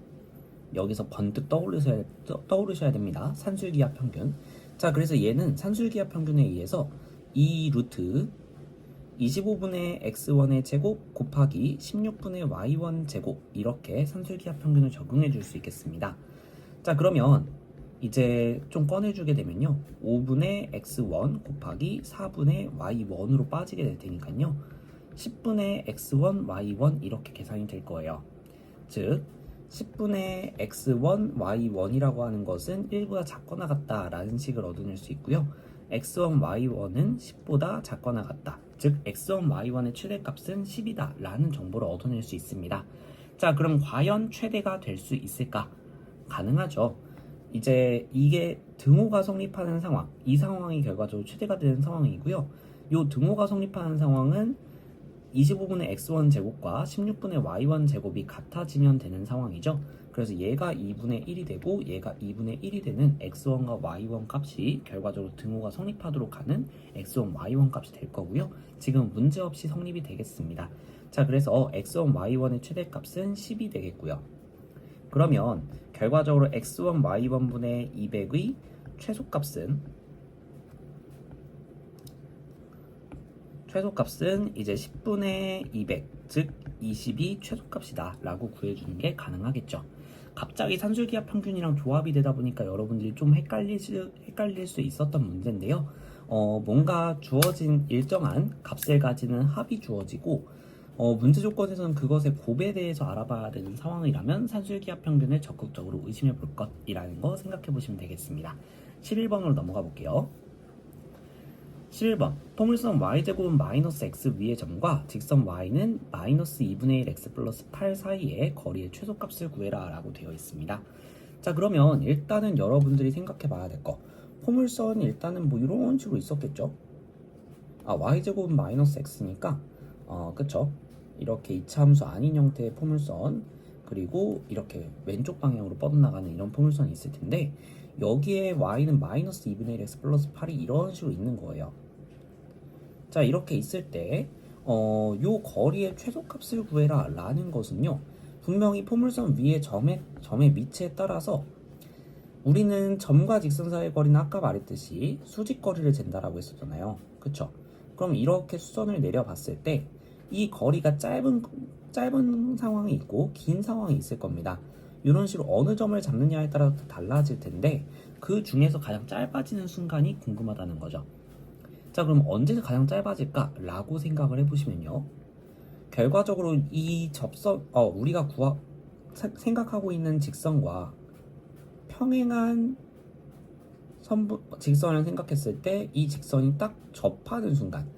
여기서 번뜩 떠오르셔야 됩니다. 산술기하 평균. 자, 그래서 얘는 산술기하 평균에 의해서 2 루트 25분의 x1의 제곱 곱하기 16분의 y1 제곱 이렇게 산술기하 평균을 적용해 줄 수 있겠습니다. 자, 그러면 이제 좀 꺼내주게 되면요, 5분의 x1 곱하기 4분의 y1으로 빠지게 될 테니까요, 10분의 x1 y1 이렇게 계산이 될 거예요. 즉 10분의 x1 y1이라고 하는 것은 1보다 작거나 같다 라는 식을 얻어낼 수 있고요, x1 y1은 10보다 작거나 같다, 즉 x1 y1의 최대값은 10이다 라는 정보를 얻어낼 수 있습니다. 자, 그럼 과연 최대가 될 수 있을까? 가능하죠. 이제 이게 등호가 성립하는 상황, 이 상황이 결과적으로 최대가 되는 상황이고요. 이 등호가 성립하는 상황은 25분의 x1 제곱과 16분의 y1 제곱이 같아지면 되는 상황이죠. 그래서 얘가 2분의 1이 되고 얘가 2분의 1이 되는 x1과 y1 값이 결과적으로 등호가 성립하도록 하는 x1, y1 값이 될 거고요. 지금 문제없이 성립이 되겠습니다. 자, 그래서 x1, y1의 최대값은 10이 되겠고요. 그러면 결과적으로 x1, y1분의 200의 최소값은 이제 10분의 200, 즉 20이 최소값이다 라고 구해주는 게 가능하겠죠. 갑자기 산술기압 평균이랑 조합이 되다 보니까 여러분들이 좀 헷갈릴 수 있었던 문제인데요. 뭔가 주어진 일정한 값을 가지는 합이 주어지고 문제 조건에서는 그것의 곱에 대해서 알아봐야 되는 상황이라면 산술기압 평균을 적극적으로 의심해 볼 것이라는 거 생각해 보시면 되겠습니다. 11번으로 넘어가 볼게요. 11번 포물선 y제곱은 마이너스 x 위의 점과 직선 y는 마이너스 2분의 1 x 플러스 8 사이의 거리의 최소값을 구해라 라고 되어 있습니다. 자, 그러면 일단은 여러분들이 생각해 봐야 될 거, 포물선 일단은 뭐 이런 식으로 있었겠죠. y제곱은 마이너스 x니까 그쵸, 이렇게 이차함수 아닌 형태의 포물선, 그리고 이렇게 왼쪽 방향으로 뻗어나가는 이런 포물선이 있을 텐데, 여기에 y는 마이너스 2분의 1 x 플러스 8이 이런 식으로 있는 거예요. 자, 이렇게 있을 때 요 거리의 최소값을 구해라 라는 것은요, 분명히 포물선 위의 점의 위치에 따라서 우리는 점과 직선 사이의 거리는 아까 말했듯이 수직거리를 잰다라고 했었잖아요. 그쵸? 그럼 이렇게 수선을 내려봤을 때 이 거리가 짧은 상황이 있고 긴 상황이 있을 겁니다. 이런 식으로 어느 점을 잡느냐에 따라 달라질 텐데, 그 중에서 가장 짧아지는 순간이 궁금하다는 거죠. 자, 그럼 언제 가장 짧아질까? 라고 생각을 해보시면요, 결과적으로 이 접선, 우리가 생각하고 있는 직선과 평행한 직선을 생각했을 때 이 직선이 딱 접하는 순간,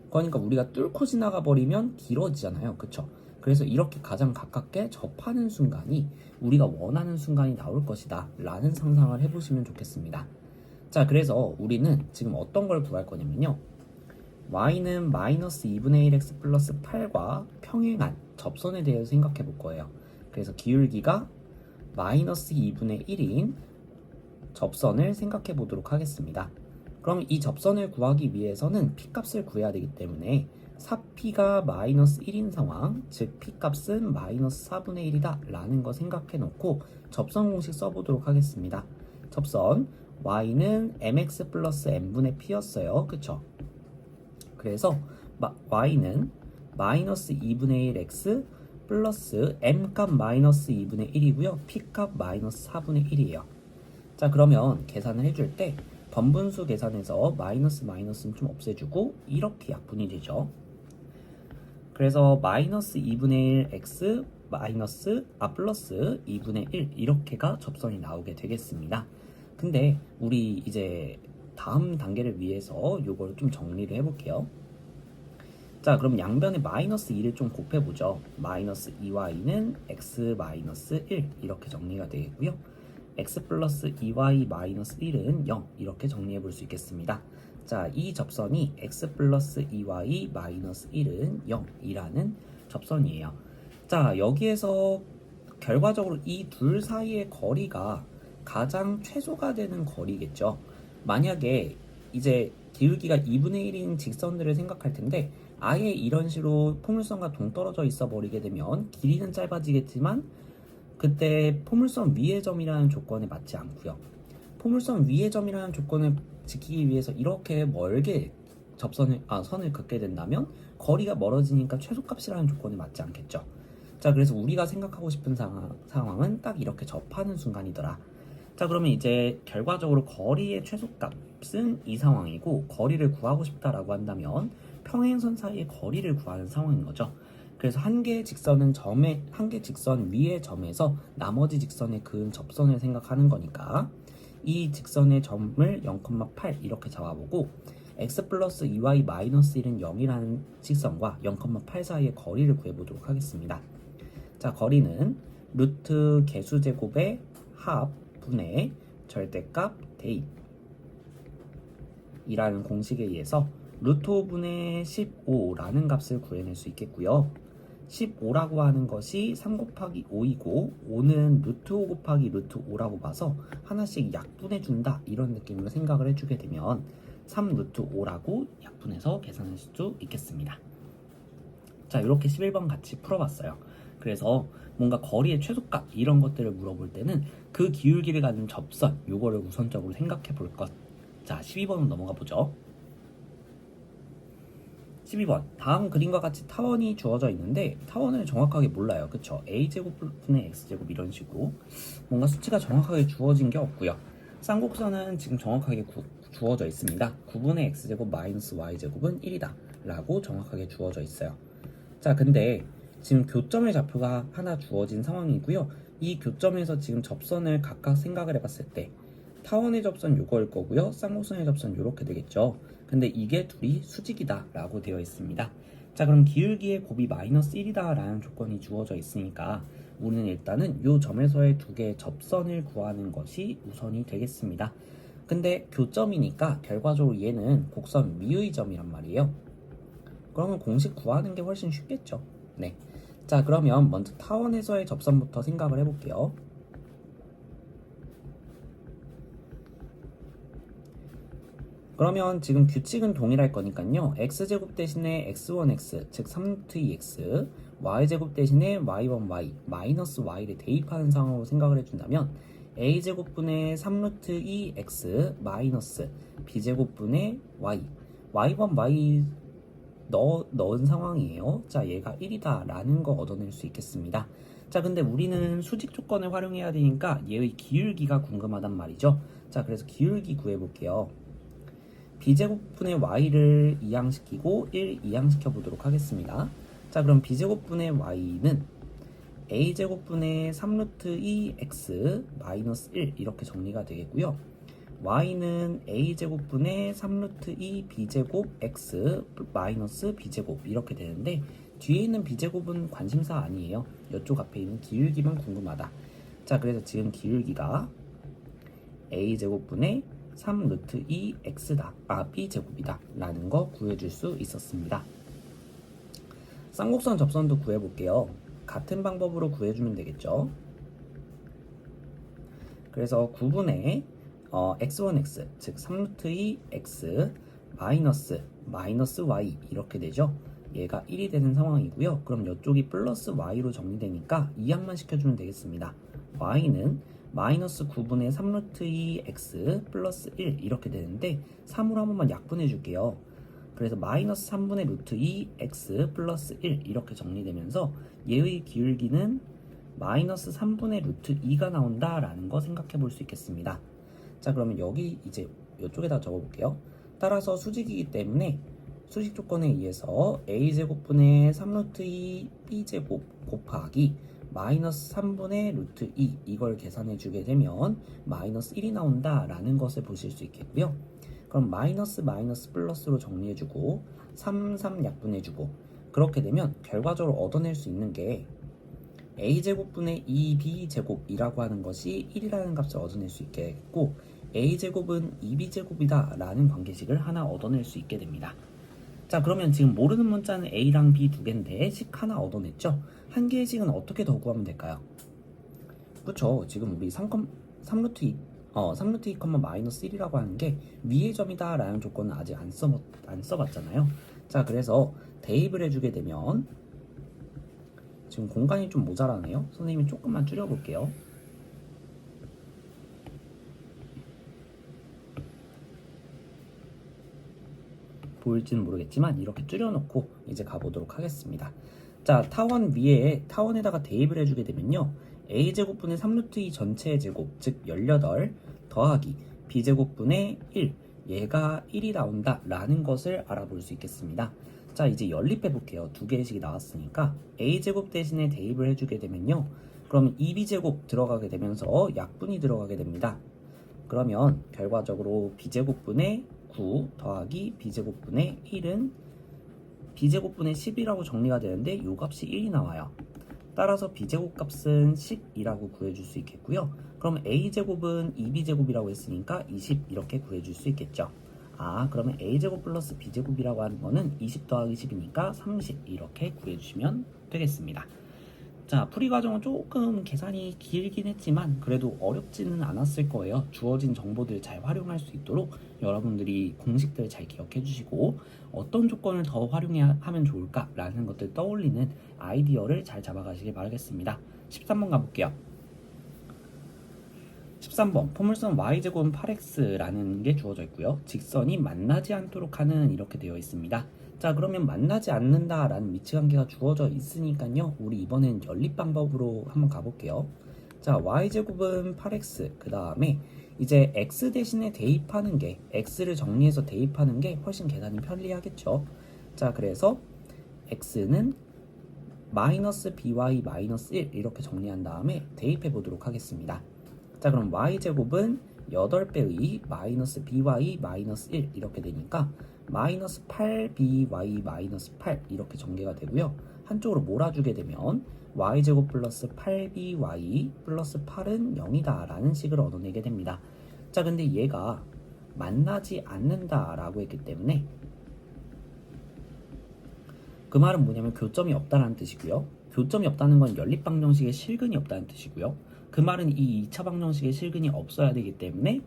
그러니까 우리가 뚫고 지나가 버리면 길어지잖아요. 그쵸? 그래서 이렇게 가장 가깝게 접하는 순간이 우리가 원하는 순간이 나올 것이다 라는 상상을 해보시면 좋겠습니다. 자, 그래서 우리는 지금 어떤 걸 구할 거냐면요, y는 마이너스 2분의 1x 플러스 8과 평행한 접선에 대해서 생각해 볼 거예요. 그래서 기울기가 마이너스 2분의 1인 접선을 생각해 보도록 하겠습니다. 그럼 이 접선을 구하기 위해서는 p값을 구해야 되기 때문에 4p가 마이너스 1인 상황, 즉 p값은 마이너스 4분의 1이다 라는 거 생각해 놓고 접선 공식 써보도록 하겠습니다. 접선 y는 mx 플러스 n분의 p였어요. 그쵸? 그래서 y는 마이너스 2분의 1x 플러스 m값 마이너스 2분의 1이고요. p값 마이너스 4분의 1이에요. 자, 그러면 계산을 해줄 때 번분수 계산에서 마이너스는 좀 없애주고 이렇게 약분이 되죠. 그래서 마이너스 2분의 1 x 플러스 2분의 1 이렇게가 접선이 나오게 되겠습니다. 근데 우리 이제 다음 단계를 위해서 요걸 좀 정리를 해볼게요. 자, 그럼 양변에 마이너스 2를 좀 곱해보죠. 마이너스 2y는 x 마이너스 1 이렇게 정리가 되겠고요. x 플러스 2y 마이너스 1은 0 이렇게 정리해 볼 수 있겠습니다. 자, 이 접선이 x 플러스 2y 마이너스 1은 0이라는 접선이에요. 자, 여기에서 결과적으로 이 둘 사이의 거리가 가장 최소가 되는 거리겠죠. 만약에 이제 기울기가 2분의 1인 직선들을 생각할 텐데, 아예 이런 식으로 포물선과 동떨어져 있어 버리게 되면 길이는 짧아지겠지만 그때 포물선 위의 점이라는 조건에 맞지 않고요. 포물선 위의 점이라는 조건을 지키기 위해서 이렇게 멀게 선을 긋게 된다면 거리가 멀어지니까 최소값이라는 조건에 맞지 않겠죠. 자, 그래서 우리가 생각하고 싶은 상황은 딱 이렇게 접하는 순간이더라. 자, 그러면 이제 결과적으로 거리의 최소값은 이 상황이고, 거리를 구하고 싶다라고 한다면 평행선 사이의 거리를 구하는 상황인 거죠. 그래서 한 개의 직선 위의 점에서 나머지 직선에 그은 접선을 생각하는 거니까 이 직선의 점을 0,8 이렇게 잡아보고 x 플러스 2y 마이너스 1은 0이라는 직선과 0,8 사이의 거리를 구해보도록 하겠습니다. 자, 거리는 루트 개수제곱의 합 분의 절대값 대입 이라는 공식에 의해서 루트 5분의 15라는 값을 구해낼 수 있겠고요. 15라고 하는 것이 3 곱하기 5이고 5는 루트 5 곱하기 루트 5라고 봐서 하나씩 약분해준다 이런 느낌으로 생각을 해주게 되면 3 루트 5라고 약분해서 계산할 수 있겠습니다. 자, 이렇게 11번 같이 풀어봤어요. 그래서 뭔가 거리의 최소값 이런 것들을 물어볼 때는 그 기울기를 갖는 접선 요거를 우선적으로 생각해 볼 것. 자, 12번으로 넘어가 보죠. 12번. 다음 그림과 같이 타원이 주어져 있는데 타원을 정확하게 몰라요. 그쵸? a제곱 분의 x제곱 이런 식으로 뭔가 수치가 정확하게 주어진 게 없고요. 쌍곡선은 지금 정확하게 주어져 있습니다. 9분의 x제곱 마이너스 y제곱은 1이다 라고 정확하게 주어져 있어요. 자, 근데 지금 교점의 좌표가 하나 주어진 상황이고요. 이 교점에서 지금 접선을 각각 생각을 해봤을 때 타원의 접선 요거일 거고요. 쌍곡선의 접선 요렇게 되겠죠. 근데 이게 둘이 수직이다 라고 되어 있습니다. 자, 그럼 기울기의 곱이 마이너스 1이다 라는 조건이 주어져 있으니까 우리는 일단은 요 점에서의 두 개의 접선을 구하는 것이 우선이 되겠습니다. 근데 교점이니까 결과적으로 얘는 곡선 위의 점이란 말이에요. 그러면 공식 구하는 게 훨씬 쉽겠죠. 네. 자, 그러면 먼저 타원에서의 접선부터 생각을 해볼게요. 그러면 지금 규칙은 동일할 거니까요. x제곱 대신에 x1x, 즉 3루트2x, y제곱 대신에 y1y, 마이너스 y를 대입하는 상황으로 생각을 해준다면 a제곱분의 3루트2x 마이너스 b제곱분의 y, y1y 넣은 상황이에요. 자, 얘가 1이다 라는 거 얻어낼 수 있겠습니다. 자, 근데 우리는 수직 조건을 활용해야 되니까 얘의 기울기가 궁금하단 말이죠. 자, 그래서 기울기 구해볼게요. b제곱분의 y를 이항시키고 1 이항시켜 보도록 하겠습니다. 자, 그럼 b제곱분의 y는 a제곱분의 3루트 2x 마이너스 1 이렇게 정리가 되겠고요. y는 a제곱분의 3루트 2 b제곱 x 마이너스 b제곱 이렇게 되는데 뒤에 있는 b제곱은 관심사 아니에요. 이쪽 앞에 있는 기울기만 궁금하다. 자, 그래서 지금 기울기가 a제곱분의 3루트 2x다. b제곱이다 라는 거 구해줄 수 있었습니다. 쌍곡선 접선도 구해볼게요. 같은 방법으로 구해주면 되겠죠. 그래서 9분의 x1x 즉 3루트 2x 마이너스 y 이렇게 되죠. 얘가 1이 되는 상황이고요. 그럼 이쪽이 플러스 y로 정리되니까 이항만 시켜주면 되겠습니다. y는 마이너스 9분의 3루트 2x 플러스 1 이렇게 되는데 3으로 한 번만 약분해 줄게요. 그래서 마이너스 3분의 루트 2x 플러스 1 이렇게 정리되면서 얘의 기울기는 마이너스 3분의 루트 2가 나온다 라는 거 생각해 볼 수 있겠습니다. 자, 그러면 여기 이제 이쪽에다 적어 볼게요. 따라서 수직이기 때문에 수직 조건에 의해서 a제곱분의 3루트 2 b제곱 곱하기 마이너스 3분의 루트 2 이걸 계산해 주게 되면 마이너스 1이 나온다 라는 것을 보실 수 있겠고요. 그럼 마이너스 플러스로 정리해 주고 3 약분해 주고 그렇게 되면 결과적으로 얻어낼 수 있는 게 a제곱분의 2b제곱이라고 하는 것이 1이라는 값을 얻어낼 수 있겠고 a제곱은 2b제곱이다 라는 관계식을 하나 얻어낼 수 있게 됩니다. 자, 그러면 지금 모르는 문자는 a랑 b 두 개인데 식 하나 얻어냈죠? 한 개의 식은 어떻게 더 구하면 될까요? 그쵸, 지금 우리 3루트 2 마이너스 1이라고 하는 게 위의 점이다 라는 조건은 아직 안 써봤잖아요. 자, 그래서 대입을 해주게 되면 지금 공간이 좀 모자라네요. 선생님이 조금만 줄여볼게요. 보일지는 모르겠지만 이렇게 줄여놓고 이제 가보도록 하겠습니다. 자, 타원에다가 대입을 해주게 되면요. a제곱분의 3루트 2 전체의 제곱, 즉 18 더하기 b제곱분의 1 얘가 1이 나온다 라는 것을 알아볼 수 있겠습니다. 자, 이제 연립해 볼게요. 두 개의 식이 나왔으니까 a제곱 대신에 대입을 해주게 되면요. 그러면 2b제곱 들어가게 되면서 약분이 들어가게 됩니다. 그러면 결과적으로 b제곱분의 9 더하기 b제곱분의 1은 b제곱분의 10이라고 정리가 되는데 이 값이 1이 나와요. 따라서 b제곱 값은 10이라고 구해줄 수 있겠고요. 그럼 a제곱은 2b제곱이라고 했으니까 20 이렇게 구해줄 수 있겠죠. 그러면 a제곱 플러스 b제곱이라고 하는 거는 20 더하기 10이니까 30 이렇게 구해주시면 되겠습니다. 자, 풀이 과정은 조금 계산이 길긴 했지만 그래도 어렵지는 않았을 거예요. 주어진 정보들 잘 활용할 수 있도록 여러분들이 공식들 잘 기억해 주시고 어떤 조건을 더 활용하면 좋을까 라는 것들 떠올리는 아이디어를 잘 잡아가시길 바라겠습니다. 13번 가볼게요. 13번 포물선 y제곱은 8x라는 게 주어져 있고요. 직선이 만나지 않도록 하는 이렇게 되어 있습니다. 자, 그러면 만나지 않는다 라는 미치관계가 주어져 있으니까요. 우리 이번엔 연립 방법으로 한번 가볼게요. 자, y제곱은 8x, 그 다음에 이제 x 대신에 대입하는 게, x를 정리해서 대입하는 게 훨씬 계산이 편리하겠죠. 자, 그래서 x는 마이너스 by 마이너스 1 이렇게 정리한 다음에 대입해 보도록 하겠습니다. 자, 그럼 y제곱은 8배의 마이너스 by 마이너스 1 이렇게 되니까 마이너스 8by 마이너스 8 이렇게 전개가 되고요. 한쪽으로 몰아주게 되면 y제곱 플러스 8by 플러스 8은 0이다 라는 식을 얻어내게 됩니다. 자, 근데 얘가 만나지 않는다 라고 했기 때문에 그 말은 뭐냐면 교점이 없다라는 뜻이고요. 교점이 없다는 건 연립방정식에 실근이 없다는 뜻이고요. 그 말은 이 2차 방정식에 실근이 없어야 되기 때문에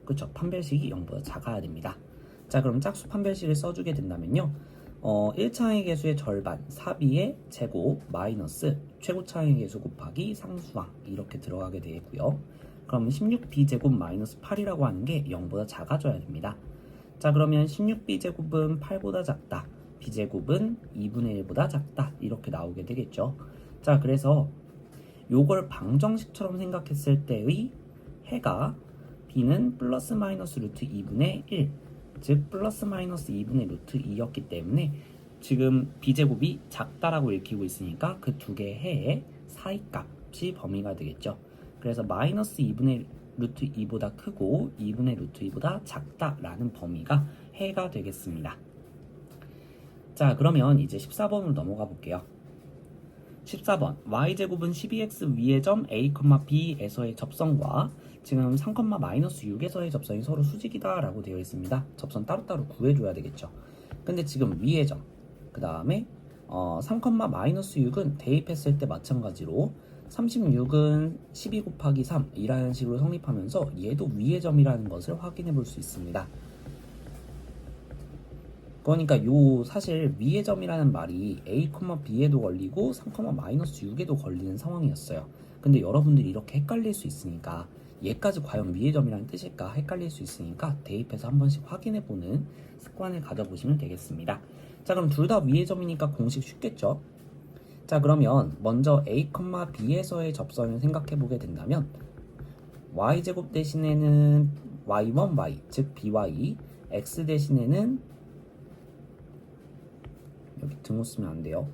그쵸, 판별식이 0보다 작아야 됩니다. 자, 그럼 짝수 판별식을 써주게 된다면요. 1차항의 개수의 절반 4b의 제곱 마이너스 최고차항의 개수 곱하기 상수항 이렇게 들어가게 되고요. 그럼 16b제곱 마이너스 8이라고 하는 게 0보다 작아져야 됩니다. 자, 그러면 16b제곱은 8보다 작다. b제곱은 2분의 1보다 작다. 이렇게 나오게 되겠죠. 자, 그래서 요걸 방정식처럼 생각했을 때의 해가 b는 플러스 마이너스 루트 2분의 1, 즉 플러스 마이너스 2분의 루트 2였기 때문에 지금 b제곱이 작다라고 읽히고 있으니까 그 두 개의 해의 사이값이 범위가 되겠죠. 그래서 마이너스 2분의 루트 2보다 크고 2분의 루트 2보다 작다라는 범위가 해가 되겠습니다. 자, 그러면 이제 14번으로 넘어가 볼게요. 14번 y제곱은 12x 위의 점 a, b에서의 접선과 지금 3,-6에서의 접선이 서로 수직이다 라고 되어 있습니다. 접선 따로따로 구해줘야 되겠죠. 근데 지금 위의 점, 그 다음에 3,-6은 대입했을 때 마찬가지로 36은 12 곱하기 3 이라는 식으로 성립하면서 얘도 위의 점이라는 것을 확인해 볼 수 있습니다. 그러니까 요 사실 위의 점이라는 말이 a, b에도 걸리고 3,-6에도 걸리는 상황이었어요. 근데 여러분들이 이렇게 헷갈릴 수 있으니까 얘까지 과연 위의 점이라는 뜻일까 헷갈릴 수 있으니까 대입해서 한 번씩 확인해보는 습관을 가져보시면 되겠습니다. 자, 그럼 둘 다 위의 점이니까 공식 쉽겠죠? 자, 그러면 먼저 a, b에서의 접선을 생각해보게 된다면 y제곱 대신에는 y1y 즉 by, x 대신에는 여기 등호 쓰면 안 돼요.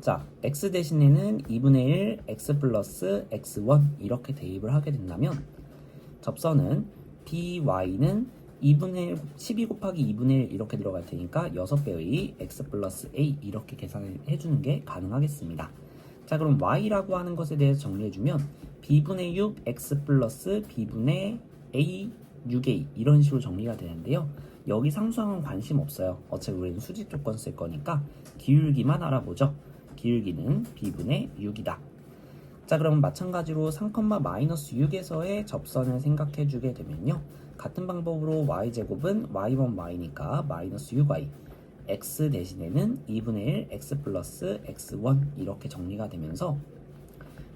자, x 대신에는 2분의 1 x 플러스 x1 이렇게 대입을 하게 된다면 접선은 by는 12 곱하기 2분의 1 이렇게 들어갈 테니까 6배의 x 플러스 a 이렇게 계산을 해주는 게 가능하겠습니다. 자, 그럼 y라고 하는 것에 대해서 정리해주면 b분의 6 x 플러스 b분의 a 6a 이런 식으로 정리가 되는데요. 여기 상수항은 관심 없어요. 어차피 우리는 수직 조건 쓸 거니까 기울기만 알아보죠. 기울기는 b분의 6이다. 자, 그럼 마찬가지로 3,-6에서의 접선을 생각해 주게 되면요. 같은 방법으로 y제곱은 y1y니까 마이너스 6y, x 대신에는 2분의 1 x 플러스 x1 이렇게 정리가 되면서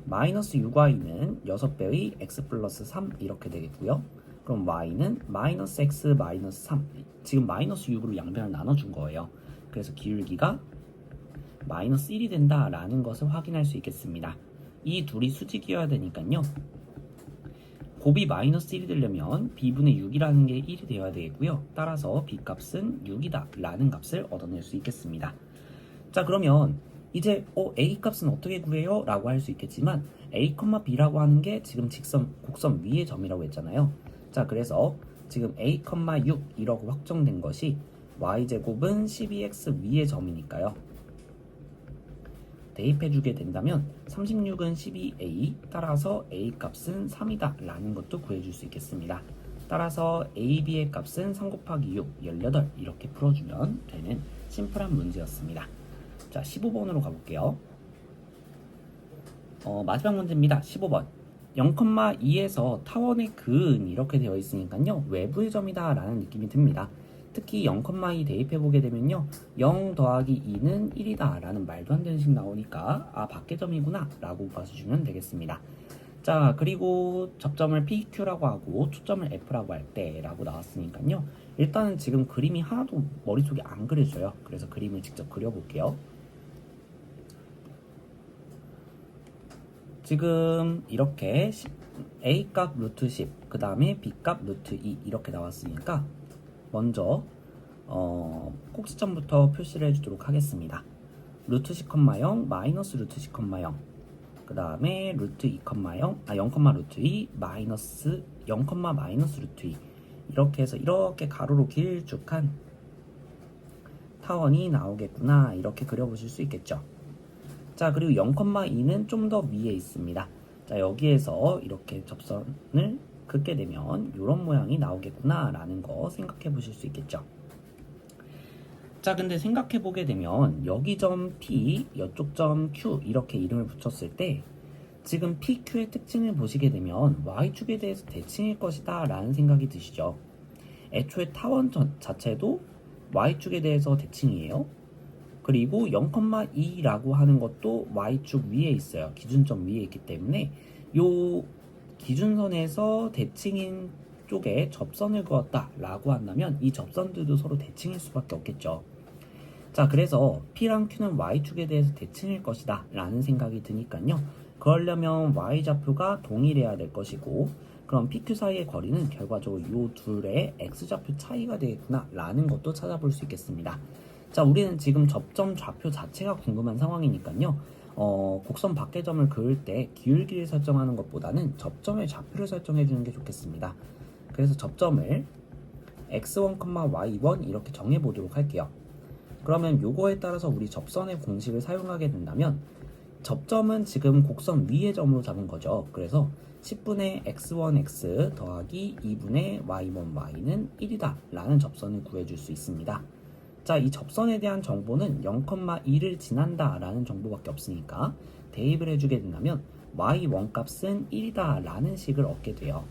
마이너스 6y는 6배의 x 플러스 3 이렇게 되겠고요. 그럼 y는 마이너스 x 마이너스 3, 지금 마이너스 6으로 양변을 나눠준 거예요. 그래서 기울기가 마이너스 1이 된다라는 것을 확인할 수 있겠습니다. 이 둘이 수직이어야 되니까요. 곱이 마이너스 1이 되려면 b분의 6이라는 게 1이 되어야 되겠고요. 따라서 b값은 6이다 라는 값을 얻어낼 수 있겠습니다. 자, 그러면 이제 a 값은 어떻게 구해요? 라고 할 수 있겠지만 a, b라고 하는 게 지금 곡선 위의 점이라고 했잖아요. 자, 그래서 지금 a, 6 이라고 확정된 것이 y제곱은 12x 위의 점이니까요. 대입해주게 된다면 36은 12a, 따라서 a 값은 3이다 라는 것도 구해줄 수 있겠습니다. 따라서 a, b의 값은 3 곱하기 6, 18 이렇게 풀어주면 되는 심플한 문제였습니다. 자, 15번으로 가볼게요. 마지막 문제입니다. 15번 0,2에서 타원의 근 이렇게 되어 있으니까요. 외부의 점이다 라는 느낌이 듭니다. 특히 0,2 대입해보게 되면요. 0 더하기 2는 1이다 라는 말도 안 되는 식 나오니까 아, 밖의 점이구나 라고 봐주시면 되겠습니다. 자, 그리고 접점을 PQ라고 하고 초점을 F라고 할 때라고 나왔으니까요. 일단은 지금 그림이 하나도 머릿속에 안 그려져요. 그래서 그림을 직접 그려볼게요. 지금 이렇게 A값 루트 10, 그 다음에 B값 루트 2 이렇게 나왔으니까 먼저 꼭지점부터 표시를 해주도록 하겠습니다. 루트 10,0 마이너스 루트 10,0 그 다음에 루트 2,0 0, 루트 2 마이너스 0, 마이너스 루트 2 이렇게 해서 이렇게 가로로 길쭉한 타원이 나오겠구나 이렇게 그려보실 수 있겠죠. 자, 그리고 0,2는 좀 더 위에 있습니다. 자, 여기에서 이렇게 접선을 긋게 되면 이런 모양이 나오겠구나 라는 거 생각해 보실 수 있겠죠. 자, 근데 생각해 보게 되면 여기 점 P, 이쪽 점 Q 이렇게 이름을 붙였을 때 지금 PQ의 특징을 보시게 되면 Y축에 대해서 대칭일 것이다 라는 생각이 드시죠. 애초에 타원 자체도 Y축에 대해서 대칭이에요. 그리고 0,2라고 하는 것도 Y축 위에 있어요. 기준점 위에 있기 때문에 요 기준선에서 대칭인 쪽에 접선을 그었다 라고 한다면 이 접선들도 서로 대칭일 수밖에 없겠죠. 자, 그래서 P랑 Q는 Y축에 대해서 대칭일 것이다 라는 생각이 드니까요. 그러려면 Y좌표가 동일해야 될 것이고 그럼 PQ 사이의 거리는 결과적으로 이 둘의 X좌표 차이가 되겠구나 라는 것도 찾아볼 수 있겠습니다. 자, 우리는 지금 접점 좌표 자체가 궁금한 상황이니까요. 곡선 밖의 점을 그을 때 기울기를 설정하는 것보다는 접점의 좌표를 설정해 주는 게 좋겠습니다. 그래서 접점을 x1, y1 이렇게 정해 보도록 할게요. 그러면 요거에 따라서 우리 접선의 공식을 사용하게 된다면 접점은 지금 곡선 위의 점으로 잡은 거죠. 그래서 10분의 x1x 더하기 2분의 y1y는 1이다 라는 접선을 구해줄 수 있습니다. 자, 이 접선에 대한 정보는 0,2를 지난다 라는 정보밖에 없으니까 대입을 해주게 된다면 y1 값은 1이다 라는 식을 얻게 돼요.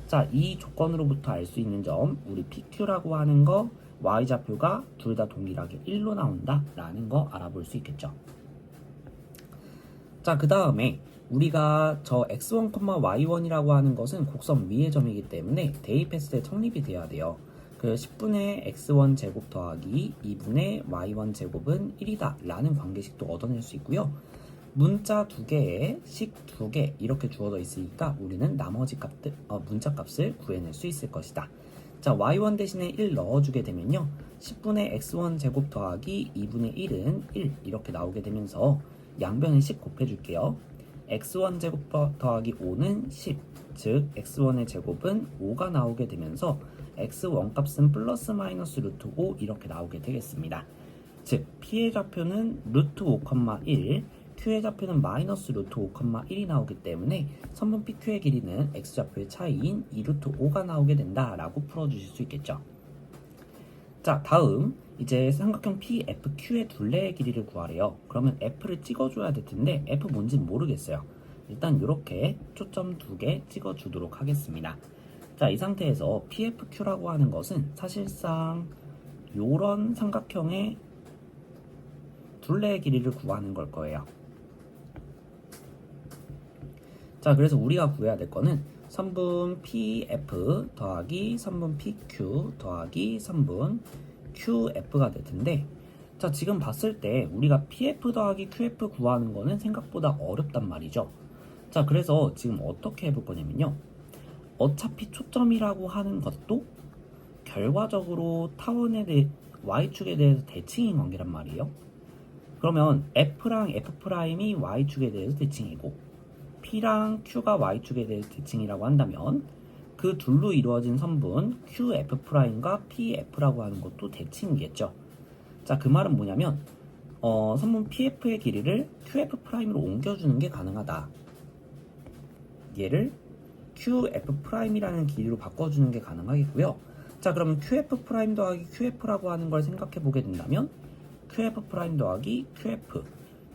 자, 이 조건으로부터 알 수 있는 점, 우리 PQ라고 하는 거 y좌표가 둘 다 동일하게 1로 나온다 라는 거 알아볼 수 있겠죠. 자, 그 다음에 우리가 저 x1, y1이라고 하는 것은 곡선 위의 점이기 때문에 대입했을 때 성립이 돼야 돼요. 그 10분의 x1 제곱 더하기 2분의 y1 제곱은 1이다 라는 관계식도 얻어낼 수 있고요. 문자 두 개에 식 두 개 이렇게 주어져 있으니까 우리는 나머지 값들, 문자 값을 구해낼 수 있을 것이다. 자, y1 대신에 1 넣어주게 되면요. 10분의 x1 제곱 더하기 2분의 1은 1 이렇게 나오게 되면서 양변을 10 곱해줄게요. x1 제곱 더하기 5는 10, 즉 x1의 제곱은 5가 나오게 되면서 x1 값은 플러스 마이너스 루트 5 이렇게 나오게 되겠습니다. 즉 P의 좌표는 루트 5,1, Q의 좌표는 마이너스 루트 5,1이 나오기 때문에 선분 PQ의 길이는 X좌표의 차이인 2루트 5가 나오게 된다 라고 풀어주실 수 있겠죠. 자, 다음 이제 삼각형 PFQ의 둘레의 길이를 구하래요. 그러면 F를 찍어줘야 될 텐데 F 뭔지는 모르겠어요. 일단 이렇게 초점 두 개 찍어주도록 하겠습니다. 자, 이 상태에서 PFQ라고 하는 것은 사실상 요런 삼각형의 둘레의 길이를 구하는 걸 거예요. 자, 그래서 우리가 구해야 될 거는 선분 PF 더하기 선분 PQ 더하기 선분 QF가 될 텐데, 자, 지금 봤을 때 우리가 PF 더하기 QF 구하는 거는 생각보다 어렵단 말이죠. 자, 그래서 지금 어떻게 해볼 거냐면요. 어차피 초점이라고 하는 것도 결과적으로 타원에 대해 Y축에 대해서 대칭인 관계란 말이에요. 그러면 F랑 F'이 Y축에 대해서 대칭이고 P랑 Q가 Y축에 대해서 대칭이라고 한다면 그 둘로 이루어진 선분 QF'과 PF라고 하는 것도 대칭이겠죠. 자, 그 말은 뭐냐면 선분 PF의 길이를 QF'로 옮겨주는 게 가능하다. 얘를 QF'이라는 길이로 바꿔주는 게 가능하겠고요. 자, 그러면 QF' 더하기 QF라고 하는 걸 생각해 보게 된다면 QF' 더하기 QF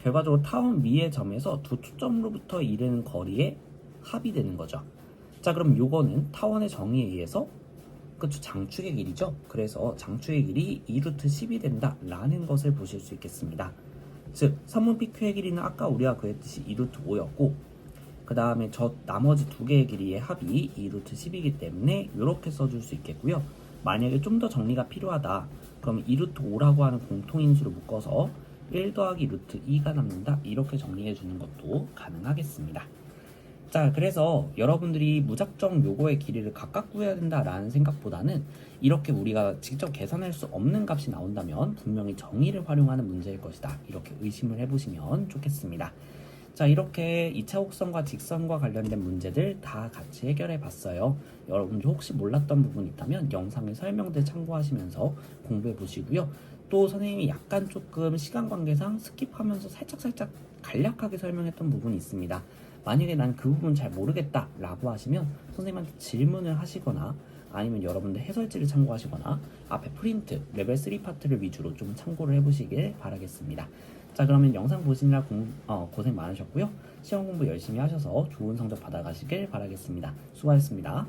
결과적으로 타원 위의 점에서 두 초점으로부터 이르는 거리의 합이 되는 거죠. 자, 그럼 요거는 타원의 정의에 의해서 그쵸, 장축의 길이죠. 그래서 장축의 길이 2루트 10이 된다 라는 것을 보실 수 있겠습니다. 즉 선분 PQ의 길이는 아까 우리가 구했듯이 2루트 5였고 그 다음에 저 나머지 두 개의 길이의 합이 2루트 10이기 때문에 이렇게 써줄 수 있겠고요. 만약에 좀 더 정리가 필요하다. 그럼 2루트 5라고 하는 공통인수를 묶어서 1 더하기 루트 2가 남는다. 이렇게 정리해 주는 것도 가능하겠습니다. 자, 그래서 여러분들이 무작정 요거의 길이를 각각 구해야 된다라는 생각보다는 이렇게 우리가 직접 계산할 수 없는 값이 나온다면 분명히 정의를 활용하는 문제일 것이다. 이렇게 의심을 해보시면 좋겠습니다. 자, 이렇게 2차 곡선과 직선과 관련된 문제들 다 같이 해결해 봤어요. 여러분들 혹시 몰랐던 부분 있다면 영상의 설명들 참고하시면서 공부해 보시고요. 또 선생님이 약간 조금 시간 관계상 스킵하면서 살짝 간략하게 설명했던 부분이 있습니다. 만약에 난 그 부분 잘 모르겠다 라고 하시면 선생님한테 질문을 하시거나 아니면 여러분들 해설지를 참고하시거나 앞에 프린트, 레벨 3 파트를 위주로 좀 참고를 해보시길 바라겠습니다. 자, 그러면 영상 보시느라 고생 많으셨고요. 시험 공부 열심히 하셔서 좋은 성적 받아가시길 바라겠습니다. 수고하셨습니다.